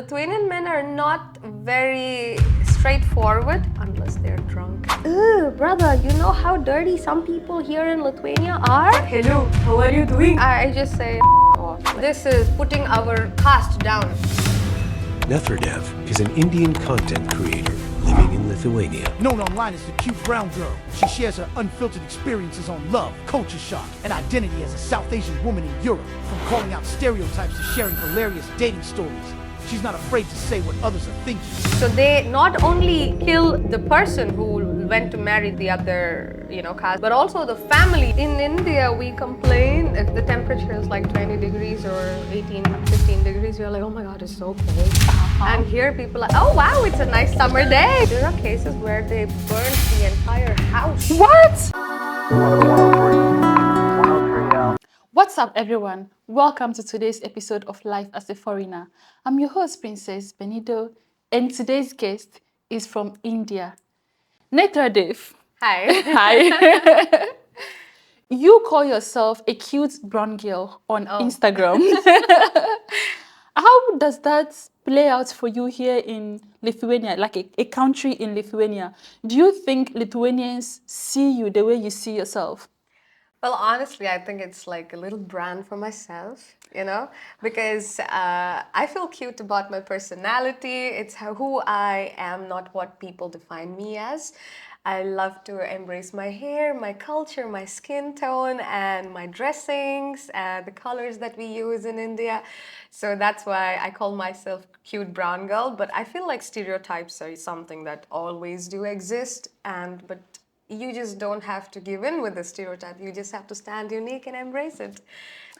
Lithuanian men are not very straightforward unless they're drunk. Ugh, brother, you know how dirty some people here in Lithuania are? Hello, how are you doing? I just say off. This is putting our caste down. Nethradev is an Indian content creator living in Lithuania. Known online as the cute brown girl, she shares her unfiltered experiences on love, culture shock, and identity as a South Asian woman in Europe. From calling out stereotypes to sharing hilarious dating stories, she's not afraid to say what others are thinking. So they not only kill the person who went to marry the other, caste, but also the family. In India, we complain if the temperature is like 20 degrees or 18, 15 degrees. We're like, oh my God, it's so cold. And here people are like, oh wow, it's a nice summer day. There are cases where they burnt the entire house. What? What's up, everyone? Welcome to today's episode of Life as a Foreigner. I'm your host, Princess Benito, and today's guest is from India. Nethradev. Hi. Hi. You call yourself a cute brown girl on Instagram. How does that play out for you here in Lithuania, like a country in Lithuania? Do you think Lithuanians see you the way you see yourself? Well, honestly, I think it's like a little brand for myself, because I feel cute about my personality. It's who I am, not what people define me as. I love to embrace my hair, my culture, my skin tone, and my dressings, the colors that we use in India. So that's why I call myself cute brown girl. But I feel like stereotypes are something that always do exist, but you just don't have to give in with the stereotype. You just have to stand unique and embrace it.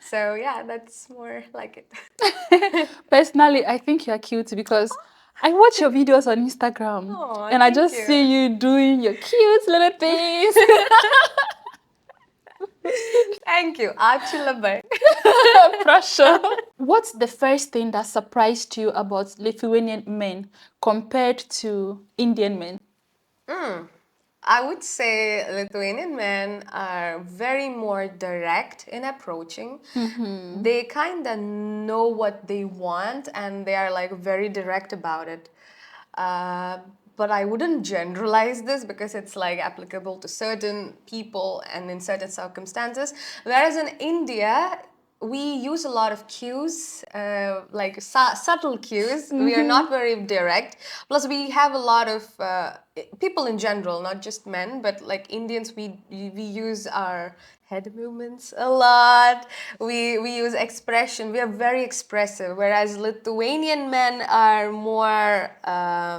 So yeah, that's more like it. Personally, I think you're cute because I watch your videos on Instagram and I just see you doing your cute little things. Thank you. Achilabay. Pressure. What's the first thing that surprised you about Lithuanian men compared to Indian men? I would say Lithuanian men are very more direct in approaching. Mm-hmm. They kind of know what they want and they are like very direct about it. But I wouldn't generalize this because it's like applicable to certain people and in certain circumstances. Whereas in India, we use a lot of cues, like subtle cues. Mm-hmm. We are not very direct. Plus, we have a lot of people in general, not just men, but like Indians, we use our head movements a lot. We use expression. We are very expressive, whereas Lithuanian men are more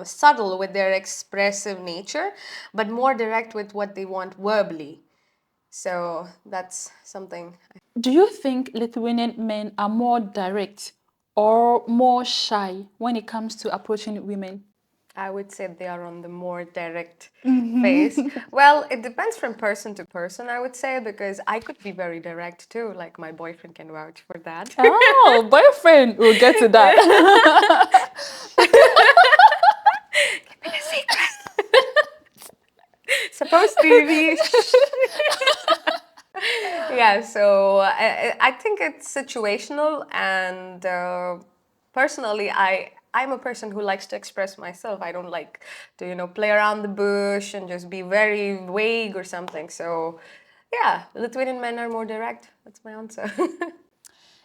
subtle with their expressive nature, but more direct with what they want verbally. So that's something. Do you think Lithuanian men are more direct or more shy when it comes to approaching women? I would say they are on the more direct phase. Well, it depends from person to person, I would say, because I could be very direct too. Like my boyfriend can vouch for that. Oh, boyfriend, we'll get to that. Keep it a secret. Supposed to be. Yeah, so I think it's situational, and personally, I'm a person who likes to express myself. I don't like to, play around the bush and just be very vague or something. So, yeah, Lithuanian men are more direct. That's my answer.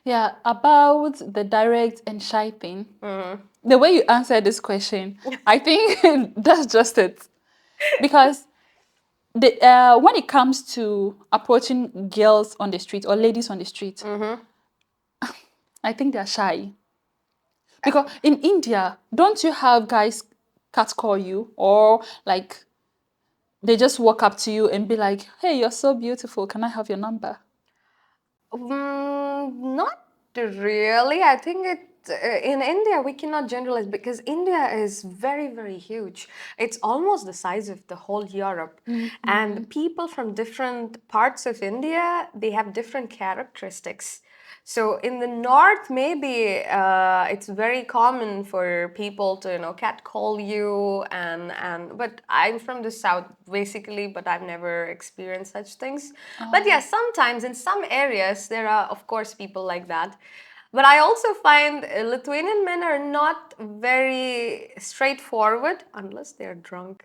Yeah, about the direct and shy thing. Mm-hmm. The way you answered this question, I think that's just it. Because when it comes to approaching girls on the street or ladies on the street, mm-hmm. I think they're shy. Because in India, don't you have guys catcall you or like they just walk up to you and be like, hey, you're so beautiful. Can I have your number? Not really. I think in India, we cannot generalize because India is very, very huge. It's almost the size of the whole Europe. Mm-hmm. And people from different parts of India, they have different characteristics. So in the north, maybe it's very common for people to, catcall you but I'm from the south basically, but I've never experienced such things. Oh. But yeah, sometimes in some areas there are, of course, people like that. But I also find Lithuanian men are not very straightforward unless they're drunk.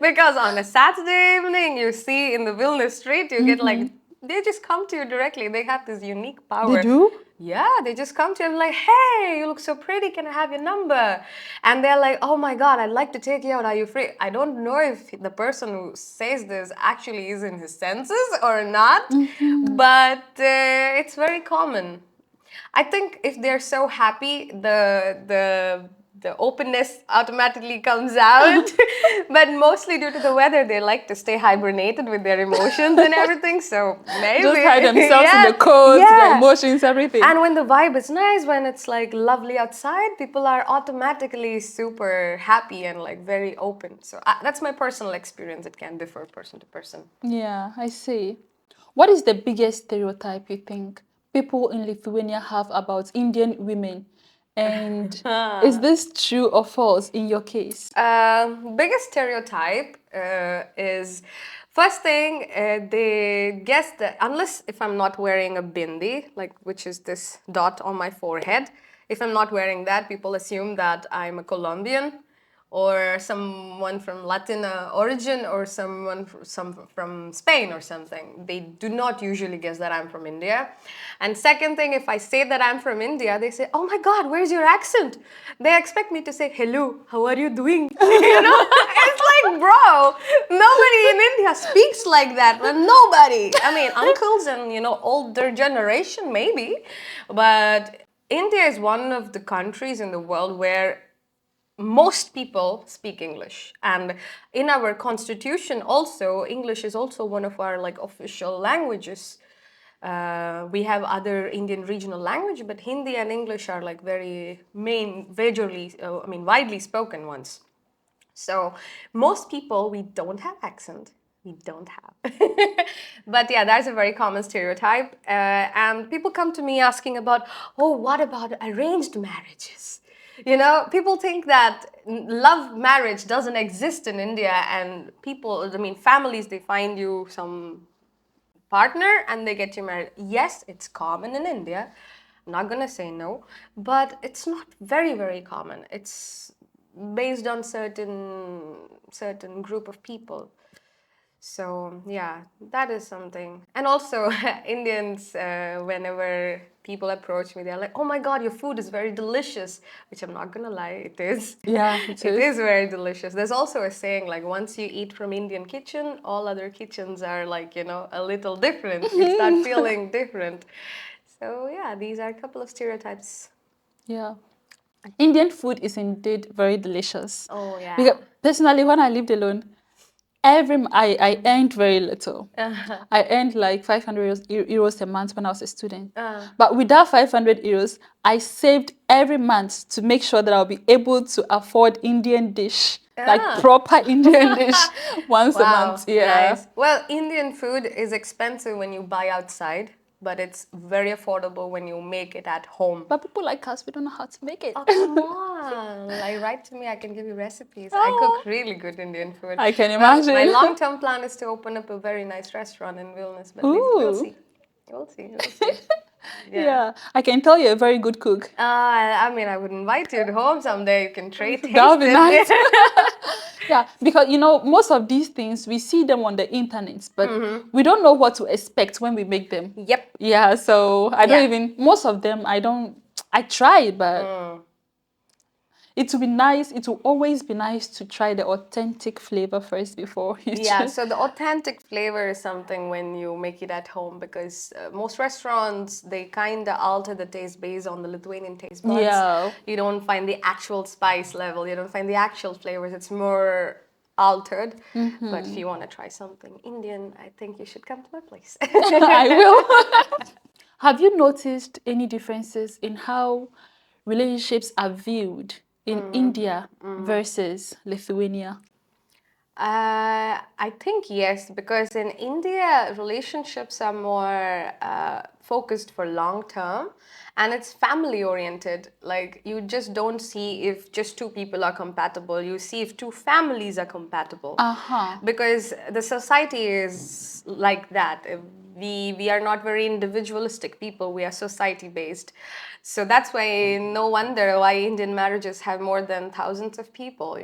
Because on a Saturday evening, you see in the Vilnius street, you get like, they just come to you directly. They have this unique power. They do? Yeah, they just come to you and like, hey, you look so pretty. Can I have your number? And they're like, oh my God, I'd like to take you out. Are you free? I don't know if the person who says this actually is in his senses or not, but it's very common. I think if they're so happy, the openness automatically comes out. But mostly due to the weather, they like to stay hibernated with their emotions and everything. So maybe Just hide themselves in the coat, their emotions, everything. And when the vibe is nice, when it's like lovely outside, people are automatically super happy and like very open. So that's my personal experience. It can differ person to person. Yeah, I see. What is the biggest stereotype you think people in Lithuania have about Indian women? And is this true or false in your case? Biggest stereotype is first thing they guess that unless if I'm not wearing a bindi, like which is this dot on my forehead, if I'm not wearing that, people assume that I'm a Colombian or someone from Latin origin or someone from Spain or something. They do not usually guess that I'm from India. And second thing, if I say that I'm from India, they say, oh my God, where's your accent? They expect me to say, hello, how are you doing? You know, it's like, bro, nobody in India speaks like that. Nobody. I mean, uncles and, you know, older generation maybe. But India is one of the countries in the world where most people speak English, and in our constitution also English is also one of our like official languages. We have other Indian regional language, but Hindi and English are like very widely spoken ones. So most people, we don't have accent. We don't have. But yeah, that's a very common stereotype. And people come to me asking about, oh, what about arranged marriages? You know, people think that love marriage doesn't exist in India, and people, I mean, families, they find you some partner and they get you married. Yes, it's common in India. I'm not gonna say no, but it's not very, very common. It's based on certain group of people. So yeah, that is something. And also Indians, whenever people approach me, they're like, oh my God, your food is very delicious, which I'm not gonna lie, it is. Yeah, it is. Very delicious. There's also a saying like, once you eat from Indian kitchen, all other kitchens are like, you know, a little different. You start feeling different. So yeah, these are a couple of stereotypes. Yeah. Indian food is indeed very delicious. Oh yeah. Because personally, when I lived alone, I earned very little. I earned like 500 euros a month when I was a student. But with that 500 euros, I saved every month to make sure that I'll be able to afford Indian dish, like proper Indian dish once a month. Yeah. Nice. Well, Indian food is expensive when you buy outside, but it's very affordable when you make it at home. But people like us, we don't know how to make it. Oh, come on. Like, write to me, I can give you recipes. I cook really good Indian food. I can imagine. My long-term plan is to open up a very nice restaurant in Vilnius, but we'll see. We'll see. Yeah, I can tell you're a very good cook. I mean, I would invite you at home someday. You can trade. That would be nice. Yeah, because you know, most of these things, we see them on the internet, but we don't know what to expect when we make them. Yep. Yeah, so I don't even, most of them, I try, but it will be nice, it will always be nice to try the authentic flavor first before you Yeah, so the authentic flavor is something when you make it at home, because most restaurants, they kind of alter the taste based on the Lithuanian taste buds. Yeah. You don't find the actual spice level, you don't find the actual flavors, it's more altered. But if you want to try something Indian, I think you should come to my place. I will. Have you noticed any differences in how relationships are viewed in India versus Lithuania? I think yes, because in India, relationships are more focused for long term, and it's family oriented. Like, you just don't see if just two people are compatible, you see if two families are compatible. Because the society is like that. we are not very individualistic people. We are society based. So that's why no wonder why Indian marriages have more than thousands of people,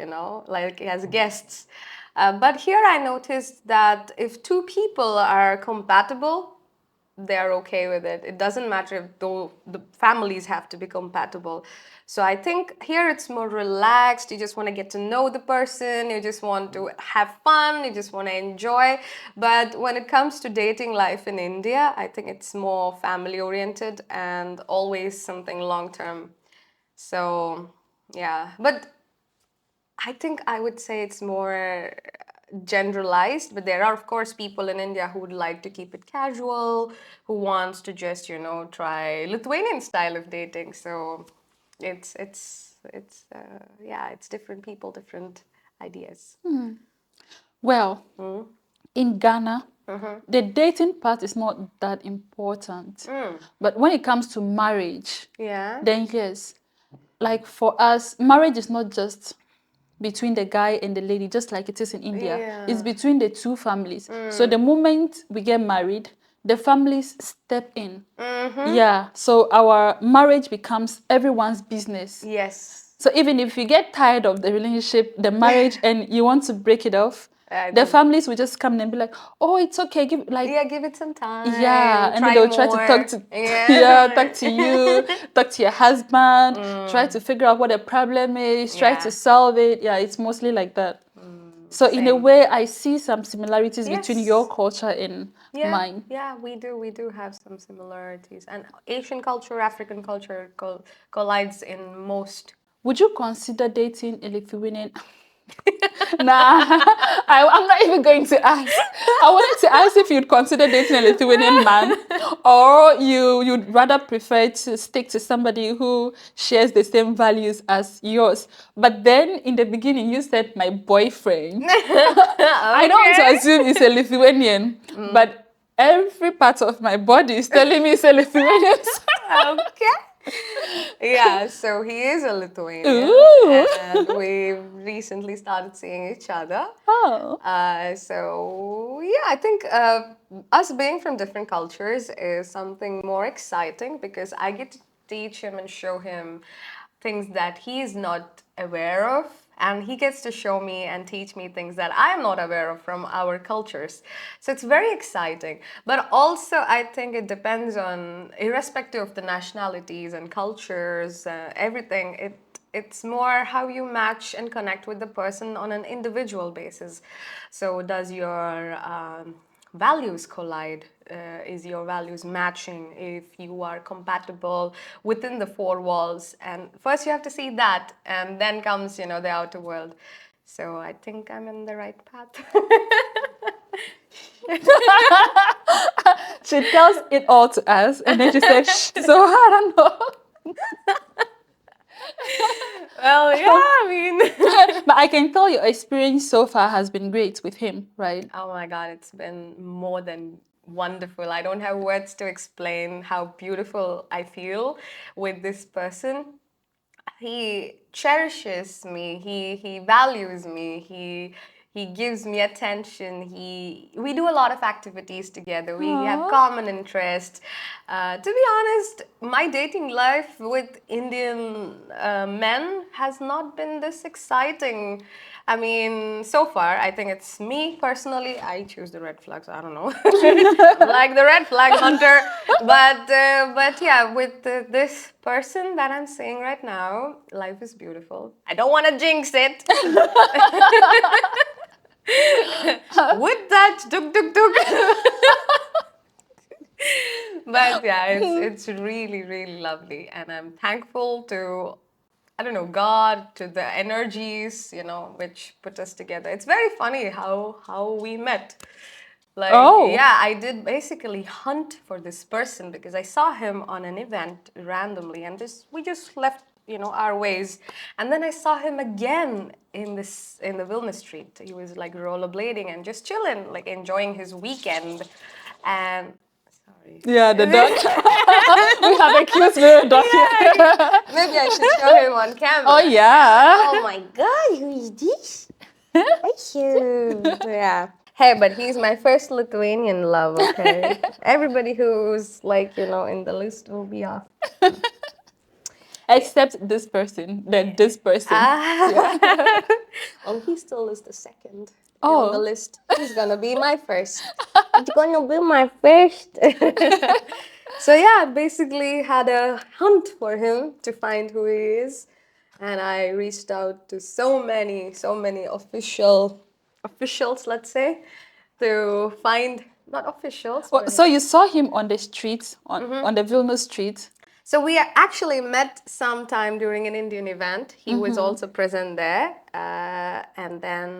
like as guests. But here I noticed that if two people are compatible, they are okay with it. It doesn't matter if though the families have to be compatible. So I think here it's more relaxed. You just want to get to know the person. You just want to have fun. You just want to enjoy. But when it comes to dating life in India, I think it's more family oriented and always something long term. So yeah, but I think I would say it's more generalized, but there are of course people in India who would like to keep it casual, who wants to just try Lithuanian style of dating. So it's different people, different ideas. Well, in Ghana, the dating part is not that important. But when it comes to marriage, Yeah. then yes, like for us, marriage is not just between the guy and the lady, just like it is in India. Yeah. It's between the two families. So the moment we get married, the families step in. Yeah, so our marriage becomes everyone's business. Yes. So even if you get tired of the relationship, the marriage, and you want to break it off, the then- families will just come and be like, "Oh, it's okay. Give Give it some time. yeah," and then they'll try to talk to talk to you, talk to your husband, try to figure out what the problem is, try to solve it. Yeah, it's mostly like that. So in a same. way, I see some similarities between Yes. your culture and mine. Yeah, we do have some similarities, and Asian culture, African culture collides in most. Would you consider dating a Lithuanian? Nah, I'm not even going to ask. I wanted to ask if you'd consider dating a Lithuanian man, or you'd rather prefer to stick to somebody who shares the same values as yours. But then in the beginning, you said my boyfriend. I don't want to assume he's a Lithuanian, but every part of my body is telling me it's a Lithuanian. Okay. Yeah, so he is a Lithuanian, Ooh. and we recently started seeing each other. Oh. So yeah, I think us being from different cultures is something more exciting because I get to teach him and show him things that he is not aware of, and he gets to show me and teach me things that I am not aware of from our cultures. So it's very exciting. But also, I think it depends on, irrespective of the nationalities and cultures, everything, it's more how you match and connect with the person on an individual basis. So does your values collide? Is your values matching? If you are compatible within the four walls, and first you have to see that, and then comes the outer world. So I think I'm in the right path. She tells it all to us, and then she said, "Shh, so I don't know." Well, yeah, I mean. But I can tell your experience so far has been great with him, right? Oh my God, it's been more than wonderful. I don't have words to explain how beautiful I feel with this person. He cherishes me. He values me. He gives me attention. We do a lot of activities together. We have common interests. To be honest, my dating life with Indian men has not been this exciting. I mean, so far, I think it's me personally. I choose the red flags. I don't know, I'm like the red flag hunter. But yeah, with this person that I'm seeing right now, life is beautiful. I don't want to jinx it. With that, duk duk duk. But yeah, it's really, really lovely, and I'm thankful to, I don't know, God, to the energies, which put us together. It's very funny how we met. Like, yeah, I did basically hunt for this person because I saw him on an event randomly, and we just left, our ways. And then I saw him again in the Vilnius street. He was like rollerblading and just chilling, like enjoying his weekend. And sorry. Yeah, the dog. We have a cute little dog here. Maybe I should show him on camera. Oh yeah. Oh my God, who is this? Thank you. Yeah. Hey, but he's my first Lithuanian love, okay? Everybody who's like, in the list will be off. Except this person, then this person. Ah. Oh, he still is the second on the Oh. list. He's gonna be my first. He's gonna be my first. So yeah, basically had a hunt for him to find who he is. And I reached out to so many officials, let's say, to find, not officials, Well, but so you saw him on the street, on the Vilnius street. so we actually met sometime during an Indian event. He was also present there. And then,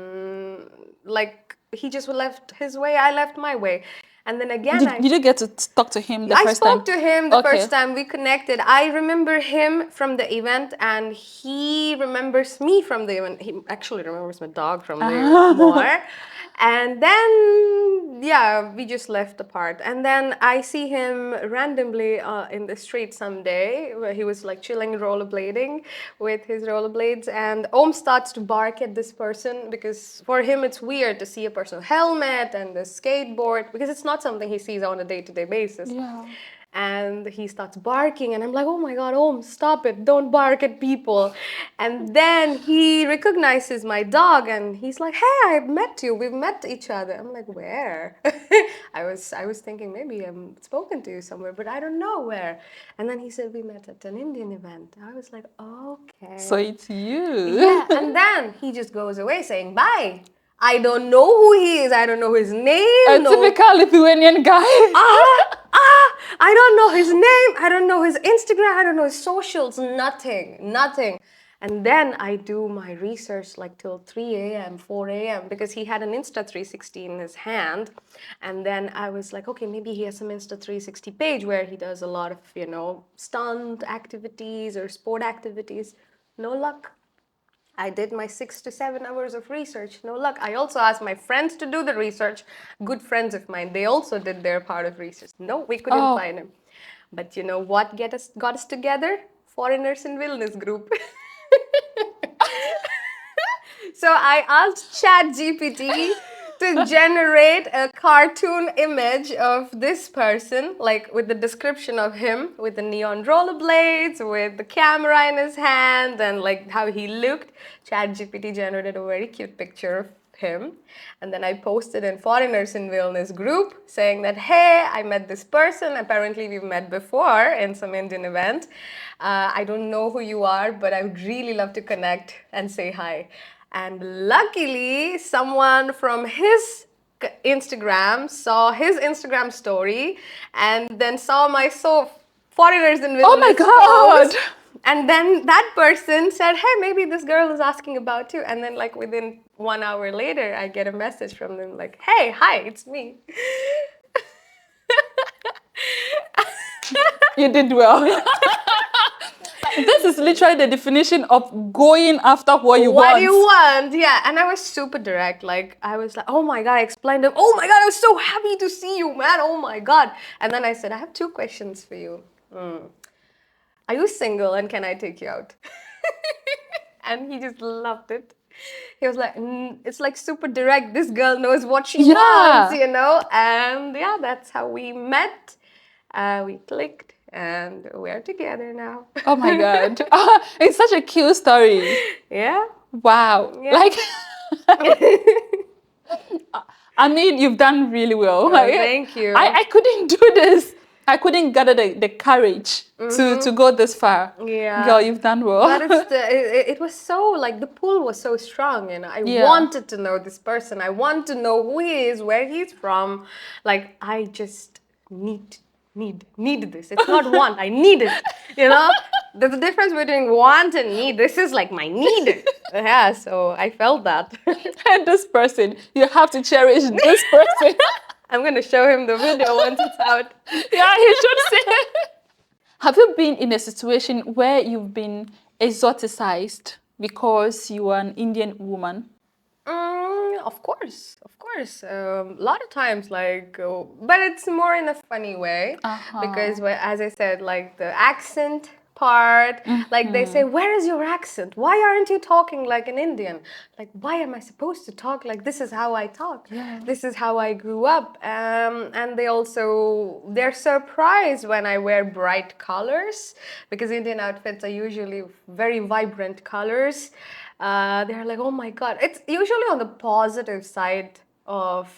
like, he just left his way, I left my way. And then again, Did you get to talk to him the I first time? spoke to him the Okay. first time we connected. I remember him from the event, and he remembers me from the event. He actually remembers my dog from the event more. And then, yeah, we just left apart. And then I see him randomly in the street someday, where he was like chilling, rollerblading with his rollerblades. And Om starts to bark at this person because for him it's weird to see a person with a helmet and a skateboard, because it's not something he sees on a day-to-day basis. Yeah. And he starts barking, and I'm like, oh my God, Om, stop it, don't bark at people. And then he recognizes my dog, and he's like, hey, I've met you, we've met each other. I'm like, where? I was thinking maybe I've spoken to you somewhere, but I don't know where. And then he said, we met at an Indian event. I was like, okay. So it's you. Yeah, and then he just goes away saying bye. I don't know who he is. I don't know his name. A no. typical Lithuanian guy. I don't know his name. I don't know his Instagram. I don't know his socials. Nothing. And then I do my research like till 3 a.m., 4 a.m. because he had an Insta 360 in his hand. And then I was like, okay, maybe he has some Insta 360 page where he does a lot of, stunt activities or sport activities. No luck. I did my 6 to 7 hours of research. No luck. I also asked my friends to do the research. Good friends of mine. They also did their part of research. No, we couldn't find him. But you know what got us together? Foreigners in Vilnius group. So I asked ChatGPT to generate a cartoon image of this person, like with the description of him, with the neon rollerblades, with the camera in his hand, and like how he looked. ChatGPT generated a very cute picture of him. And then I posted in Foreigners in Vilnius group saying that, hey, I met this person. Apparently we've met before in some Indian event. I don't know who you are, but I would really love to connect and say hi. And luckily, someone from his Instagram saw his Instagram story and then saw my Foreigners in Vilnius Oh my God! post. And then that person said, hey, maybe this girl is asking about you. And then like within 1 hour later, I get a message from them like, hey, hi, it's me. You did well. This is literally the definition of going after what you want. What do you want? Yeah, and I was super direct. Like, I was like, oh my God, I explained to him, oh my God, I was so happy to see you, man. Oh my God. And then I said, I have 2 questions for you. Are you single and can I take you out? And he just loved it. He was like, it's like super direct. This girl knows what she wants, And yeah, that's how we met. We clicked and we're together now. Oh my God. It's such a cute story. Yeah. Wow. Yeah. Like, I mean, you've done really well. Oh, thank you. I couldn't do this. I couldn't gather the courage to go this far. Yeah. Girl, you've done well. But it was so, like, the pull was so strong, and I wanted to know this person. I want to know who he is, where he's from. Like, I just need this. It's not want, I need it. There's a difference between want and need. This is like my need. Yeah, so I felt that. And this person, you have to cherish this person. I'm gonna show him the video once it's out. Yeah, he should see it. Have you been in a situation where you've been exoticized because you are an Indian woman? Of course. A lot of times, but it's more in a funny way. Because, as I said, like the accent part. Like they say, where is your accent? Why aren't you talking like an Indian? Like, why am I supposed to talk like this is how I talk? This is how I grew up. And they're surprised when I wear bright colors, because Indian outfits are usually very vibrant colors. They're like, oh my God. It's usually on the positive side of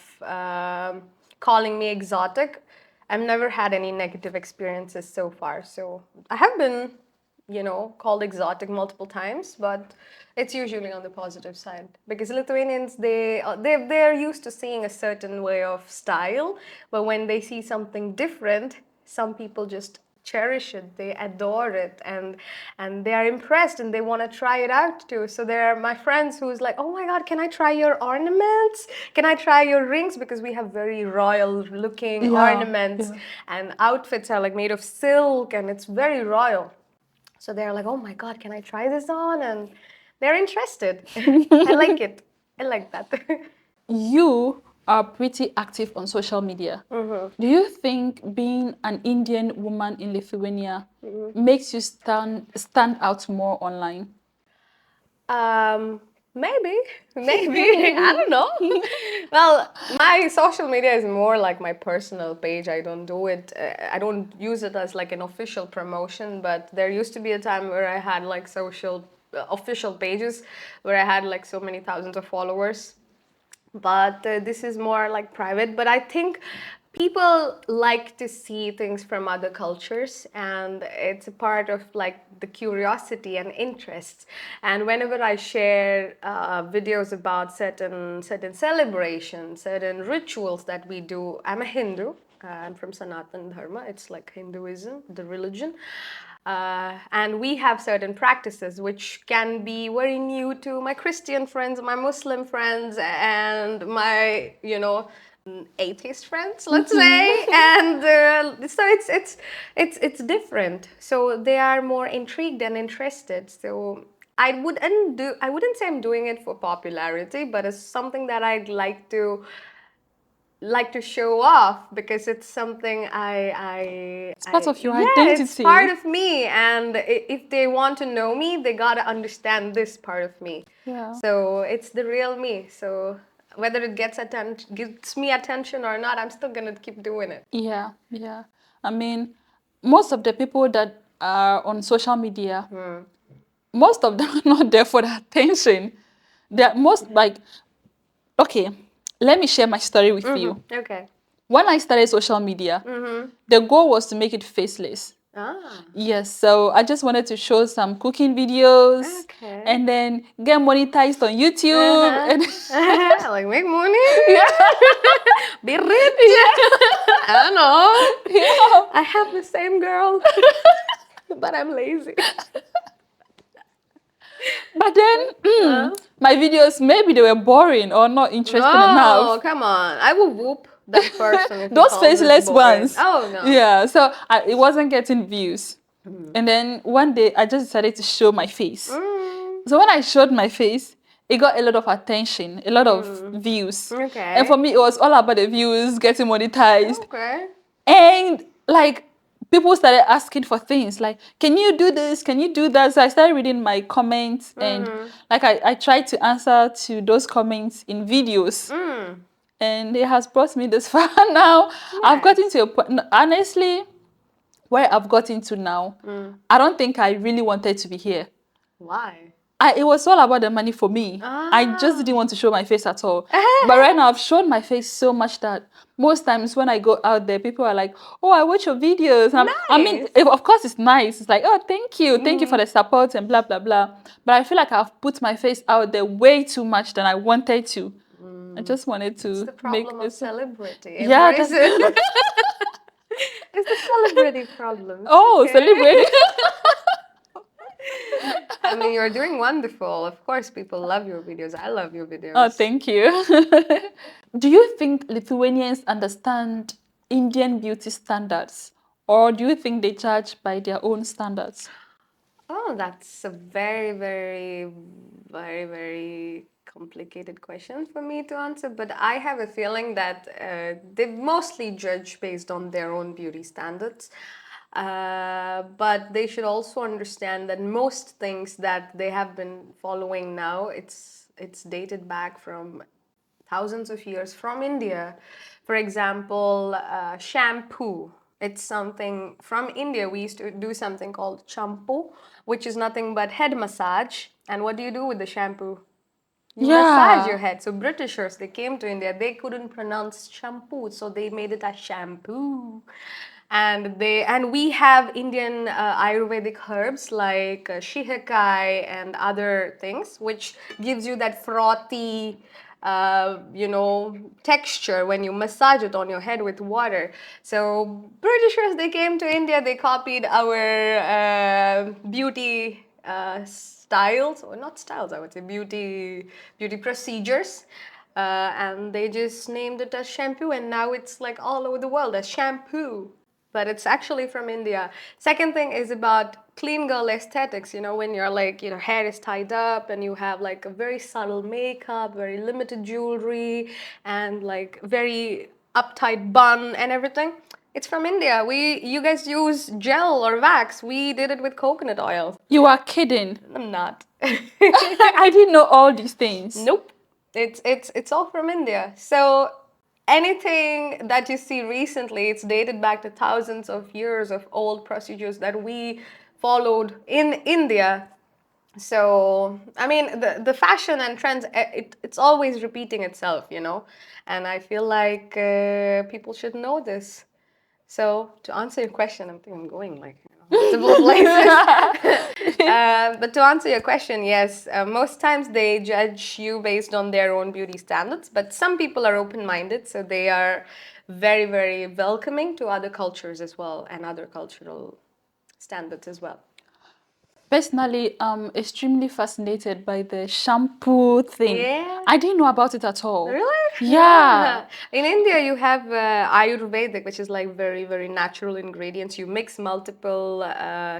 calling me exotic. I've never had any negative experiences so far. So I have been, called exotic multiple times, but it's usually on the positive side, because Lithuanians, they're used to seeing a certain way of style, but when they see something different, some people just cherish it, they adore it, and they are impressed and they want to try it out too. So there are my friends who's like, oh my God, can I try your ornaments? Can I try your rings? Because we have very royal looking ornaments, and outfits are like made of silk, and it's very royal. So they're like, oh my God, can I try this on? And they're interested. I like it. I like that. You are pretty active on social media. Do you think being an Indian woman in Lithuania makes you stand out more online? Maybe, I don't know. Well, my social media is more like my personal page. I don't use it as like an official promotion, but there used to be a time where I had like official pages where I had like so many thousands of followers. But this is more like private. But I think people like to see things from other cultures, and it's a part of like the curiosity and interests. And whenever I share videos about certain celebrations, certain rituals that we do, I'm a Hindu. I'm from Sanatan Dharma. It's like Hinduism, the religion. And we have certain practices which can be very new to my Christian friends, my Muslim friends, and my, atheist friends, let's say. And so it's different. So they are more intrigued and interested. So I wouldn't say I'm doing it for popularity, but it's something that I'd like to show off, because it's something It's part of your yeah, identity. it's part of me, and if they want to know me, they gotta understand this part of me. Yeah. So it's the real me. So whether it gets me attention or not, I'm still gonna keep doing it. Yeah. I mean, most of the people that are on social media, most of them are not there for the attention. They're most like, okay, let me share my story with you. Okay. When I started social media, the goal was to make it faceless. Yes, so I just wanted to show some cooking videos and then get monetized on YouTube. And Like make money. Be rich. I don't know. I have the same girl, but I'm lazy. But then my videos, maybe they were boring or not interesting enough. Oh, come on. I will whoop that person if he Those calls it faceless boring. ones. Oh, no. Yeah, so it wasn't getting views. And then one day I just decided to show my face. So when I showed my face, it got a lot of attention, a lot of views. Okay. And for me, it was all about the views, getting monetized. Okay. And like people started asking for things like, can you do this? Can you do that? So I started reading my comments and like I tried to answer to those comments in videos. And it has brought me this far now. I've gotten to a point, honestly, where I've gotten to now, I don't think I really wanted to be here. Why? It was all about the money for me. I just didn't want to show my face at all. But right now, I've shown my face so much that most times when I go out there, people are like, oh, I watch your videos. And I mean, of course, it's nice. It's like, oh, thank you. Thank you for the support and blah, blah, blah. But I feel like I've put my face out there way too much than I wanted to. I just wanted to It's the problem make of celebrity. Yeah, Embrace it. It's the celebrity problem. Oh, celebrate. I mean, you're doing wonderful. Of course, people love your videos. I love your videos. Oh, thank you. Do you think Lithuanians understand Indian beauty standards? Or do you think they judge by their own standards? Oh, that's a very, very, very, very complicated question for me to answer. But I have a feeling that they mostly judge based on their own beauty standards. But they should also understand that most things that they have been following now, it's dated back from thousands of years from India. For example, shampoo. It's something from India. We used to do something called shampoo, which is nothing but head massage. And what do you do with the shampoo? You massage your Yeah. head. So Britishers, they came to India. They couldn't pronounce shampoo, so they made it as shampoo. And we have Indian Ayurvedic herbs like shihakai and other things, which gives you that frothy, texture when you massage it on your head with water. So Britishers, they came to India. They copied our beauty styles, or not styles, I would say beauty procedures, and they just named it as shampoo, and now it's like all over the world as shampoo, but it's actually from India. Second thing is about clean girl aesthetics. When your hair is tied up and you have like a very subtle makeup, very limited jewelry, and like very uptight bun and everything. It's from India. You guys use gel or wax. We did it with coconut oil. You are kidding. I'm not. I didn't know all these things. Nope. It's all from India. So anything that you see recently, it's dated back to thousands of years of old procedures that we followed in India. So I mean, the fashion and trends, it's always repeating itself, and I feel like people should know this. So to answer your question, I think I'm going like multiple places. But to answer your question, yes, most times they judge you based on their own beauty standards, but some people are open-minded, so they are very, very welcoming to other cultures as well and other cultural standards as well. Personally, I'm extremely fascinated by the shampoo thing. Yeah. I didn't know about it at all. Really? Yeah. In India, you have Ayurvedic, which is like very, very natural ingredients. You mix multiple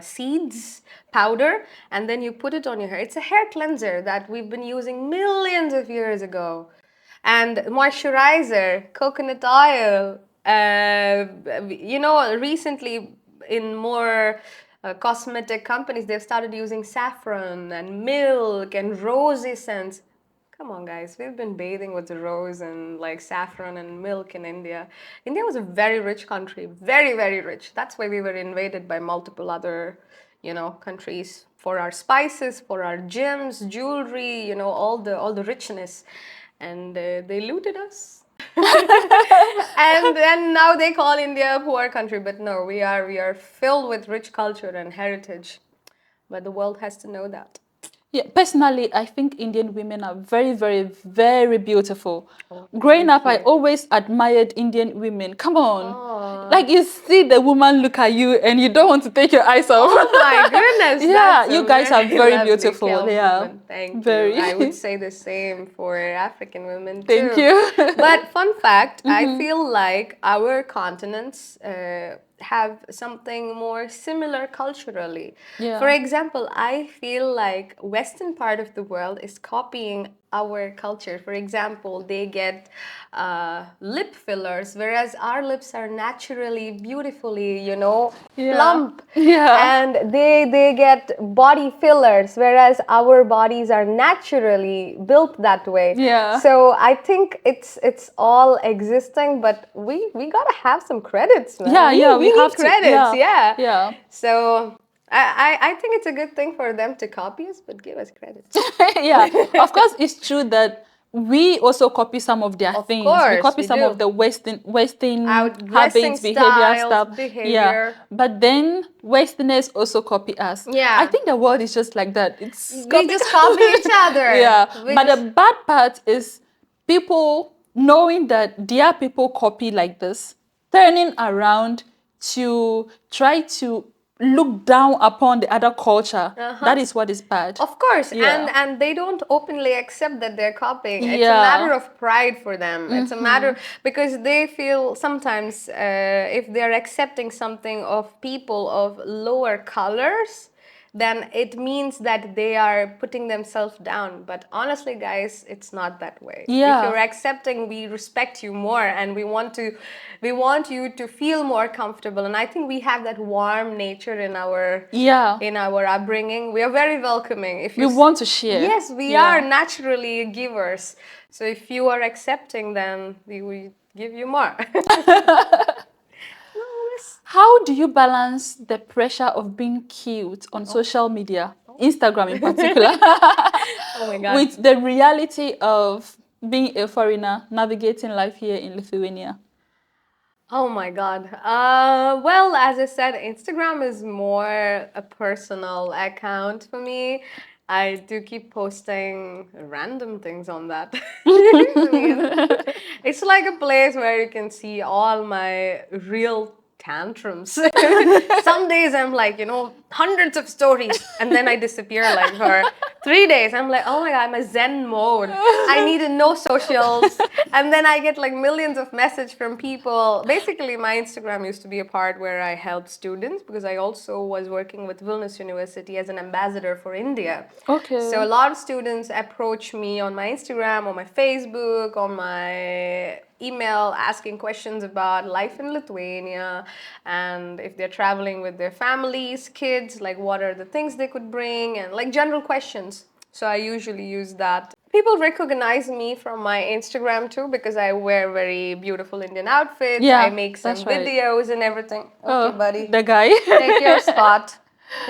seeds, powder, and then you put it on your hair. It's a hair cleanser that we've been using millions of years ago. And moisturizer, coconut oil. Recently in more cosmetic companies, they've started using saffron and milk and rose essence. Come on, guys. We've been bathing with the rose and like saffron and milk in India. India was a very rich country, very, very rich. That's why we were invaded by multiple other, countries for our spices, for our gems, jewelry, all the richness, and they looted us. And then now they call India a poor country, but no, we are filled with rich culture and heritage. But the world has to know that. Yeah, personally, I think Indian women are very, very, very beautiful. Oh, Growing up, thank I you. always admired Indian women. Come on. Oh. Like you see the woman look at you and you don't want to take your eyes off. Oh my goodness! Yeah, That's you a guys are very lovely beautiful. Yeah. compliment. Thank Very. you. I would say the same for African women too. Thank you. But fun fact, I feel like our continents have something more similar culturally. Yeah. For example, I feel like Western part of the world is copying our culture. For example, they get lip fillers, whereas our lips are naturally, beautifully, Yeah. plump. Yeah. And they get body fillers, whereas our bodies are naturally built that way. Yeah. So I think it's all existing, but we gotta have some credits, man. Yeah, we we need have to. credits. Yeah. Yeah. Yeah. So I think it's a good thing for them to copy us, but give us credits. Yeah, of course, it's true that we also copy some of their Of things. course, we copy we some do. of the Western Our dressing habits, behavior styles, stuff. behavior. Yeah, but then Westerners also copy us. Yeah. I think the world is just like that. It's We just copy each other. Yeah, We but just- the bad part is people knowing that their people copy like this, turning around to try to look down upon the other culture. That is what is bad. Of course, Yeah. and they don't openly accept that they're copying. It's Yeah. a matter of pride for them. It's a matter because they feel sometimes if they're accepting something of people of lower colors, then it means that they are putting themselves down. But honestly, guys, it's not that way. Yeah. If you're accepting, we respect you more, and we want you to feel more comfortable. And I think we have that warm nature in our upbringing. We are very welcoming. If we want to share. Yes, we are naturally givers. So if you are accepting, then we will give you more. How do you balance the pressure of being cute on social media, Instagram in particular, Oh my God. with the reality of being a foreigner navigating life here in Lithuania? Oh my God. Well, as I said, Instagram is more a personal account for me. I do keep posting random things on that. I mean, it's like a place where you can see all my real tantrums. Some days I'm like, hundreds of stories, and then I disappear like for 3 days. I'm like, oh my God, I'm a Zen mode. I needed no socials. And then I get like millions of messages from people. Basically, my Instagram used to be a part where I helped students, because I also was working with Vilnius University as an ambassador for India. Okay. So a lot of students approach me on my Instagram, on my Facebook, on my email, asking questions about life in Lithuania, and if they're traveling with their families, kids, like what are the things they could bring, and like general questions. So I usually use that. People recognize me from my Instagram too, because I wear very beautiful Indian outfits. Yeah, I make some that's right. videos and everything. Okay, buddy. The guy. Take your spot.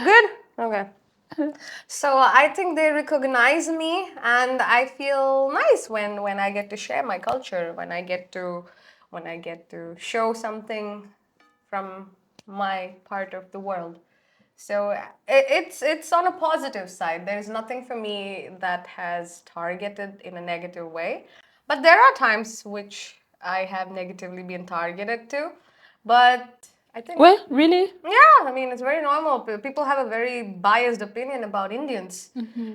Good? Okay. So I think they recognize me, and I feel nice when I get to share my culture, when I get to show something from my part of the world. So it's on a positive side. There's nothing for me that has targeted in a negative way, but there are times which I have negatively been targeted to. But I think, Well, really? yeah, I mean, it's very normal. People have a very biased opinion about Indians.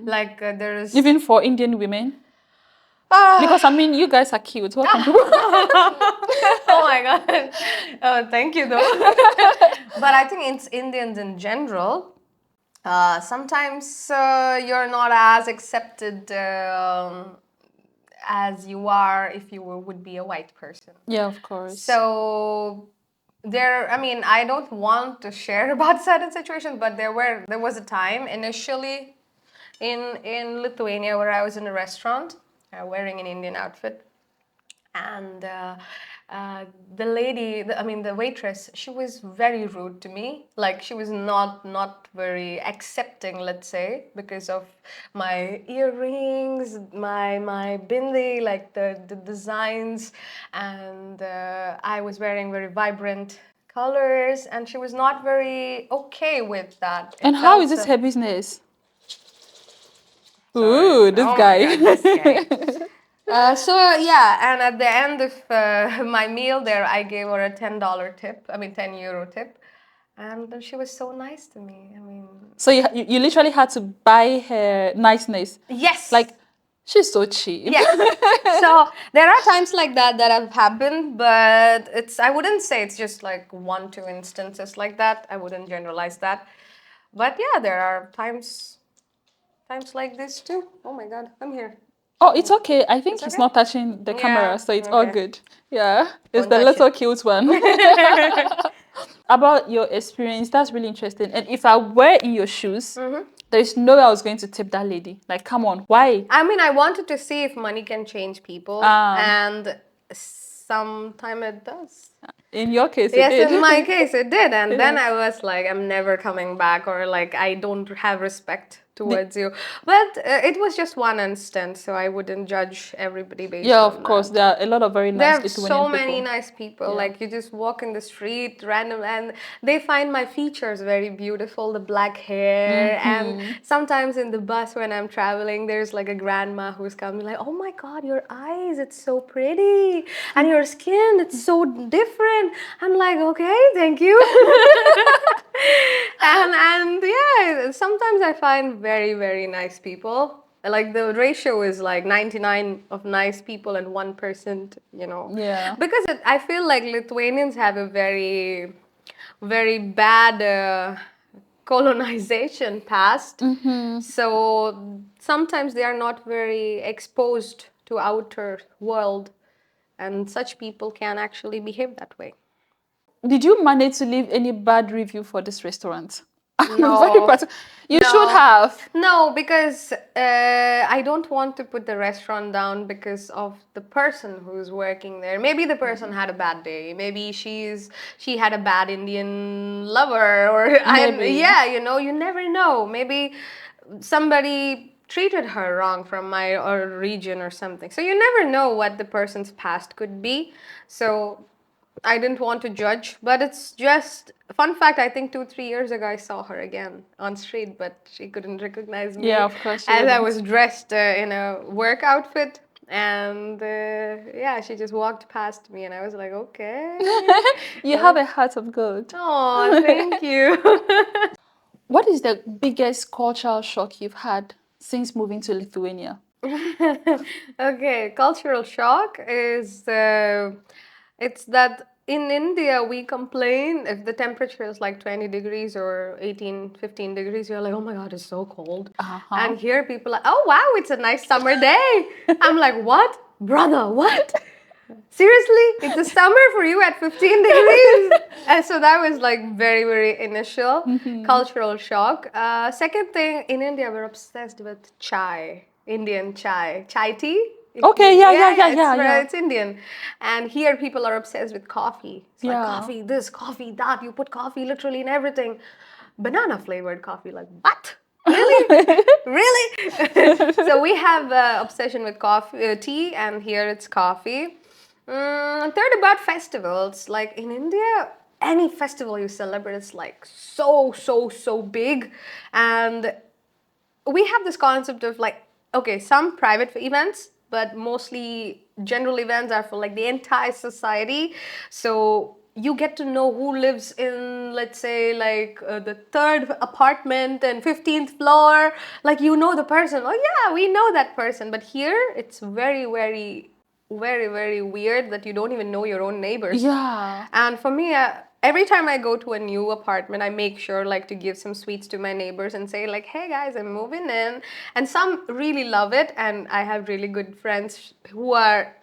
Like there's Even for Indian women? Ah. Because I mean, you guys are cute. What can people? Oh my God. Oh, thank you though. But I think it's Indians in general. Sometimes you're not as accepted as you are if you would be a white person. Yeah, of course. So I don't want to share about certain situations, but there was a time initially in Lithuania where I was in a restaurant wearing an Indian outfit, and the lady, the waitress, she was very rude to me. Like, she was not very accepting, let's say, because of my earrings, my bindi, like the designs, and I was wearing very vibrant colors, and she was not very okay with that. And how is this her business? Ooh, this Oh my guy. God, this guy. So yeah, and at the end of my meal there, I gave her a $10 tip. €10 tip, and she was so nice to me. So you literally had to buy her niceness. Yes. Like, she's so cheap. Yes. So there are times like that have happened, but I wouldn't say it's just like 1-2 instances like that. I wouldn't generalize that. But yeah, there are times like this too. Oh my God, I'm here. Oh, it's okay. I think it's okay? not touching the camera, so it's all okay. good. Yeah, it's Don't the touch little cute one. About your experience, that's really interesting. And if I were in your shoes, there's no way I was going to tip that lady. Like, come on, why? I wanted to see if money can change people, and sometime it does. In your case, Yes, it did. in my case, it did. And then I was like, I'm never coming back, or like, I don't have respect towards you. But it was just one instance, so I wouldn't judge everybody based on of course. that. There are a lot of very nice There are Lithuanian so people. many nice people. Like, you just walk in the street random, and they find my features very beautiful, the black hair. And sometimes in the bus when I'm traveling, there's like a grandma who's coming like, oh my God, your eyes, it's so pretty. And your skin, it's so different. I'm like, okay, thank you. and yeah, sometimes I find very, very nice people. Like, the ratio is like 99 of nice people and 1%, Yeah. Because I feel like Lithuanians have a very, very bad colonization past. So sometimes they are not very exposed to outer world, and such people can actually behave that way. Did you manage to leave any bad review for this restaurant? I'm very No, particular. You should no, have. no, because I don't want to put the restaurant down because of the person who's working there. Maybe the person had a bad day. Maybe she had a bad Indian lover, or Maybe. yeah, you never know. Maybe somebody treated her wrong from my or region or something. So you never know what the person's past could be. So I didn't want to judge, but it's just fun fact. I think 2-3 years ago I saw her again on street, but she couldn't recognize me. Yeah, of course she as I wouldn't. was dressed in a work outfit, and yeah, she just walked past me, and I was like, okay. You have a heart of gold. Oh, thank you. What is the biggest cultural shock you've had since moving to Lithuania? Okay, cultural shock is it's that in India we complain if the temperature is like 20 degrees or 18, 15 degrees, you're like, oh my God, it's so cold. And here people are, oh wow, it's a nice summer day. I'm like, what? Brother, what? Seriously? It's a summer for you at 15 degrees? And so that was like very, very initial cultural shock. Second thing, in India, we're obsessed with chai, Indian chai. Chai tea? Okay, yeah. It's Indian. And here people are obsessed with coffee. It's like Yeah. coffee this, coffee that. You put coffee literally in everything. Banana flavored coffee, like what? Really? Really? So we have obsession with coffee, tea, and here it's coffee. Third, about festivals. Like in India, any festival you celebrate is like so big. And we have this concept of like, okay, some private events, but mostly general events are for like the entire society. So you get to know who lives in, let's say, like the third apartment and 15th floor. Like, you know the person. Oh yeah, we know that person. But here, it's very weird that you don't even know your own neighbors. Yeah. And for me, every time I go to a new apartment, I make sure like to give some sweets to my neighbors and say like, hey guys, I'm moving in. And some really love it. And I have really good friends who are,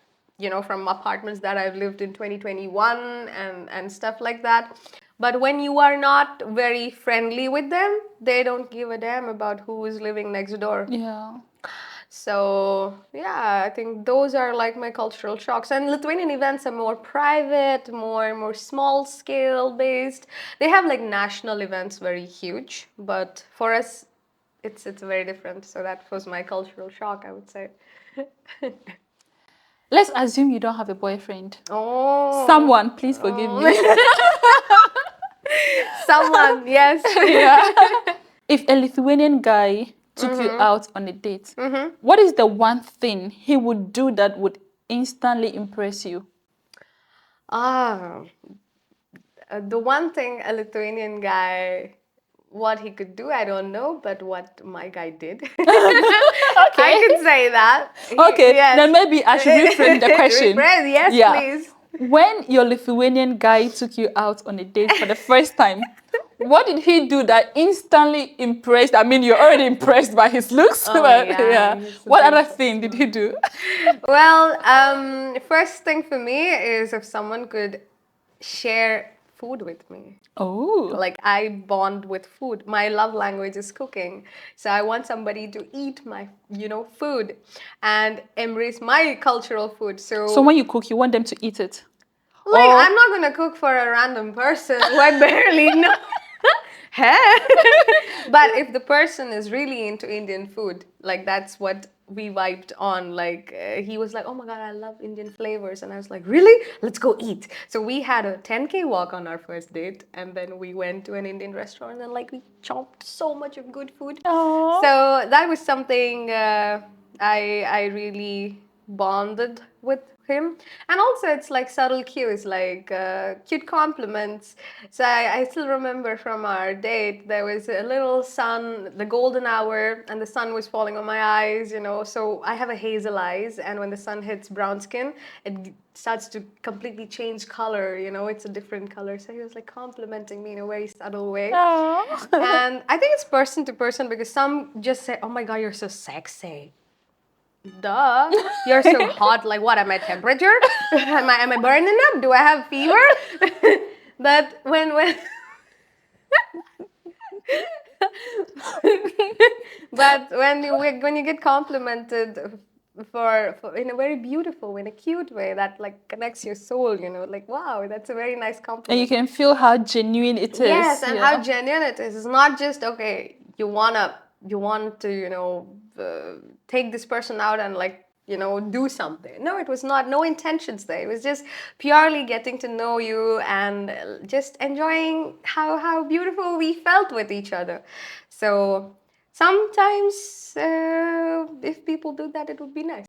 from apartments that I've lived in 2021 and stuff like that. But when you are not very friendly with them, they don't give a damn about who is living next door. Yeah. So yeah, I think those are like my cultural shocks. And Lithuanian events are more private, more small scale based. They have like national events, very huge, but for us, it's very different. So that was my cultural shock, I would say. Let's assume you don't have a boyfriend. Oh, Someone, please forgive me. someone, yes. Yeah. If a Lithuanian guy took you out on a date, what is the one thing he would do that would instantly impress you? The one thing a Lithuanian guy, what he could do, I don't know, but what my guy did. Okay. I could say that. Okay, Yes. then maybe I should rephrase the question. Rephrase, yes, Yeah. please. When your Lithuanian guy took you out on a date for the first time, what did he do that instantly impressed? I mean, you're already impressed by his looks, but yeah, he's what super other thing did he do? Well, first thing for me is if someone could share food with me. Oh. Like, I bond with food. My love language is cooking. So I want somebody to eat my, food and embrace my cultural food. So when you cook, you want them to eat it? Like, Or- I'm not going to cook for a random person who I barely know. But if the person is really into Indian food, like that's what we vibed on. Like he was like, oh my God, I love Indian flavors. And I was like, really? Let's go eat. So we had a 10K walk on our first date. And then we went to an Indian restaurant and like we chomped so much of good food. Aww. So that was something I really bonded with him. And also it's like subtle cues, like cute compliments. So I still remember from our date, there was a little sun, the golden hour, and the sun was falling on my eyes, you know. So I have a hazel eyes, and when the sun hits brown skin, it starts to completely change color, you know, it's a different color. So he was like complimenting me in a very subtle way. Oh. And I think it's person to person, because some just say, oh my God, you're so sexy. Duh, you're so hot. Like, what am I temperature? am I burning up? Do I have fever? But when but when you get complimented for in a very beautiful, in a cute way that like connects your soul, you know, like wow, that's a very nice compliment. And you can feel how genuine it is. Yes, and how genuine it is. It's not just okay. You want to take this person out and like do something. No, it was not. No intentions there. It was just purely getting to know you and just enjoying how beautiful we felt with each other. So sometimes if people do that, it would be nice.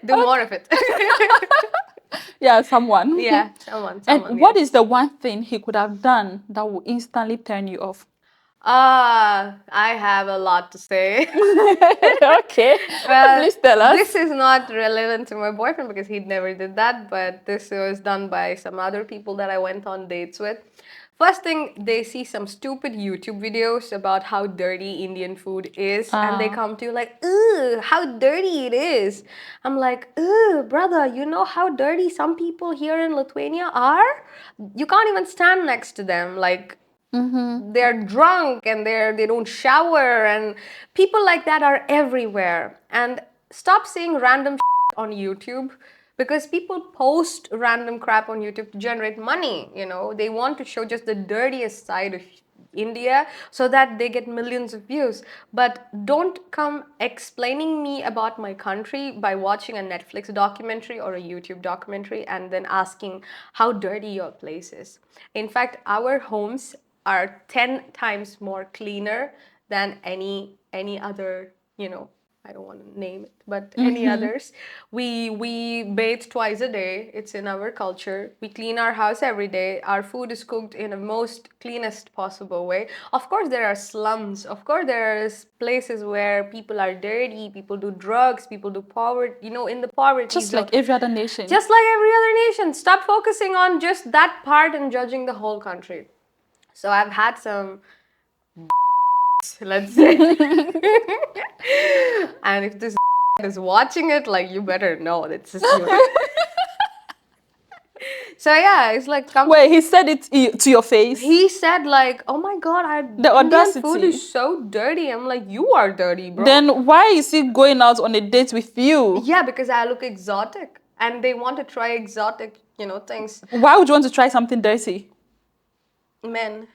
Do more of it. Yeah, someone. Yeah, someone. And what is the one thing he could have done that would instantly turn you off? I have a lot to say. Okay, Well, please tell us. This is not relevant to my boyfriend because he never did that, but this was done by some other people that I went on dates with. First thing, they see some stupid YouTube videos about how dirty Indian food is, and they come to you like, "Ugh, how dirty it is." I'm like, "Ugh, brother, you know how dirty some people here in Lithuania are? You can't even stand next to them. Like, they're drunk and they don't shower, and people like that are everywhere. And stop seeing random on YouTube, because people post random crap on YouTube to generate money. You know, they want to show just the dirtiest side of India so that they get millions of views. But don't come explaining me about my country by watching a Netflix documentary or a YouTube documentary and then asking how dirty your place is. In fact, our homes are 10 times more cleaner than any other, I don't want to name it, but any others. We bathe twice a day. It's in our culture. We clean our house every day. Our food is cooked in the most cleanest possible way. Of course, there are slums. Of course, there are places where people are dirty, people do drugs, people do poverty, in the poverty Just zone. like every other nation. Just like every other nation. Stop focusing on just that part and judging the whole country. So I've had some let's say. And if this is watching it, like, you better know it's just you. So yeah, it's like Wait, he said it to your face? He said like, "Oh my God, The Indian audacity. food is so dirty." I'm like, "You are dirty, bro." Then why is he going out on a date with you? Yeah, because I look exotic, and they want to try exotic, things. Why would you want to try something dirty? Men.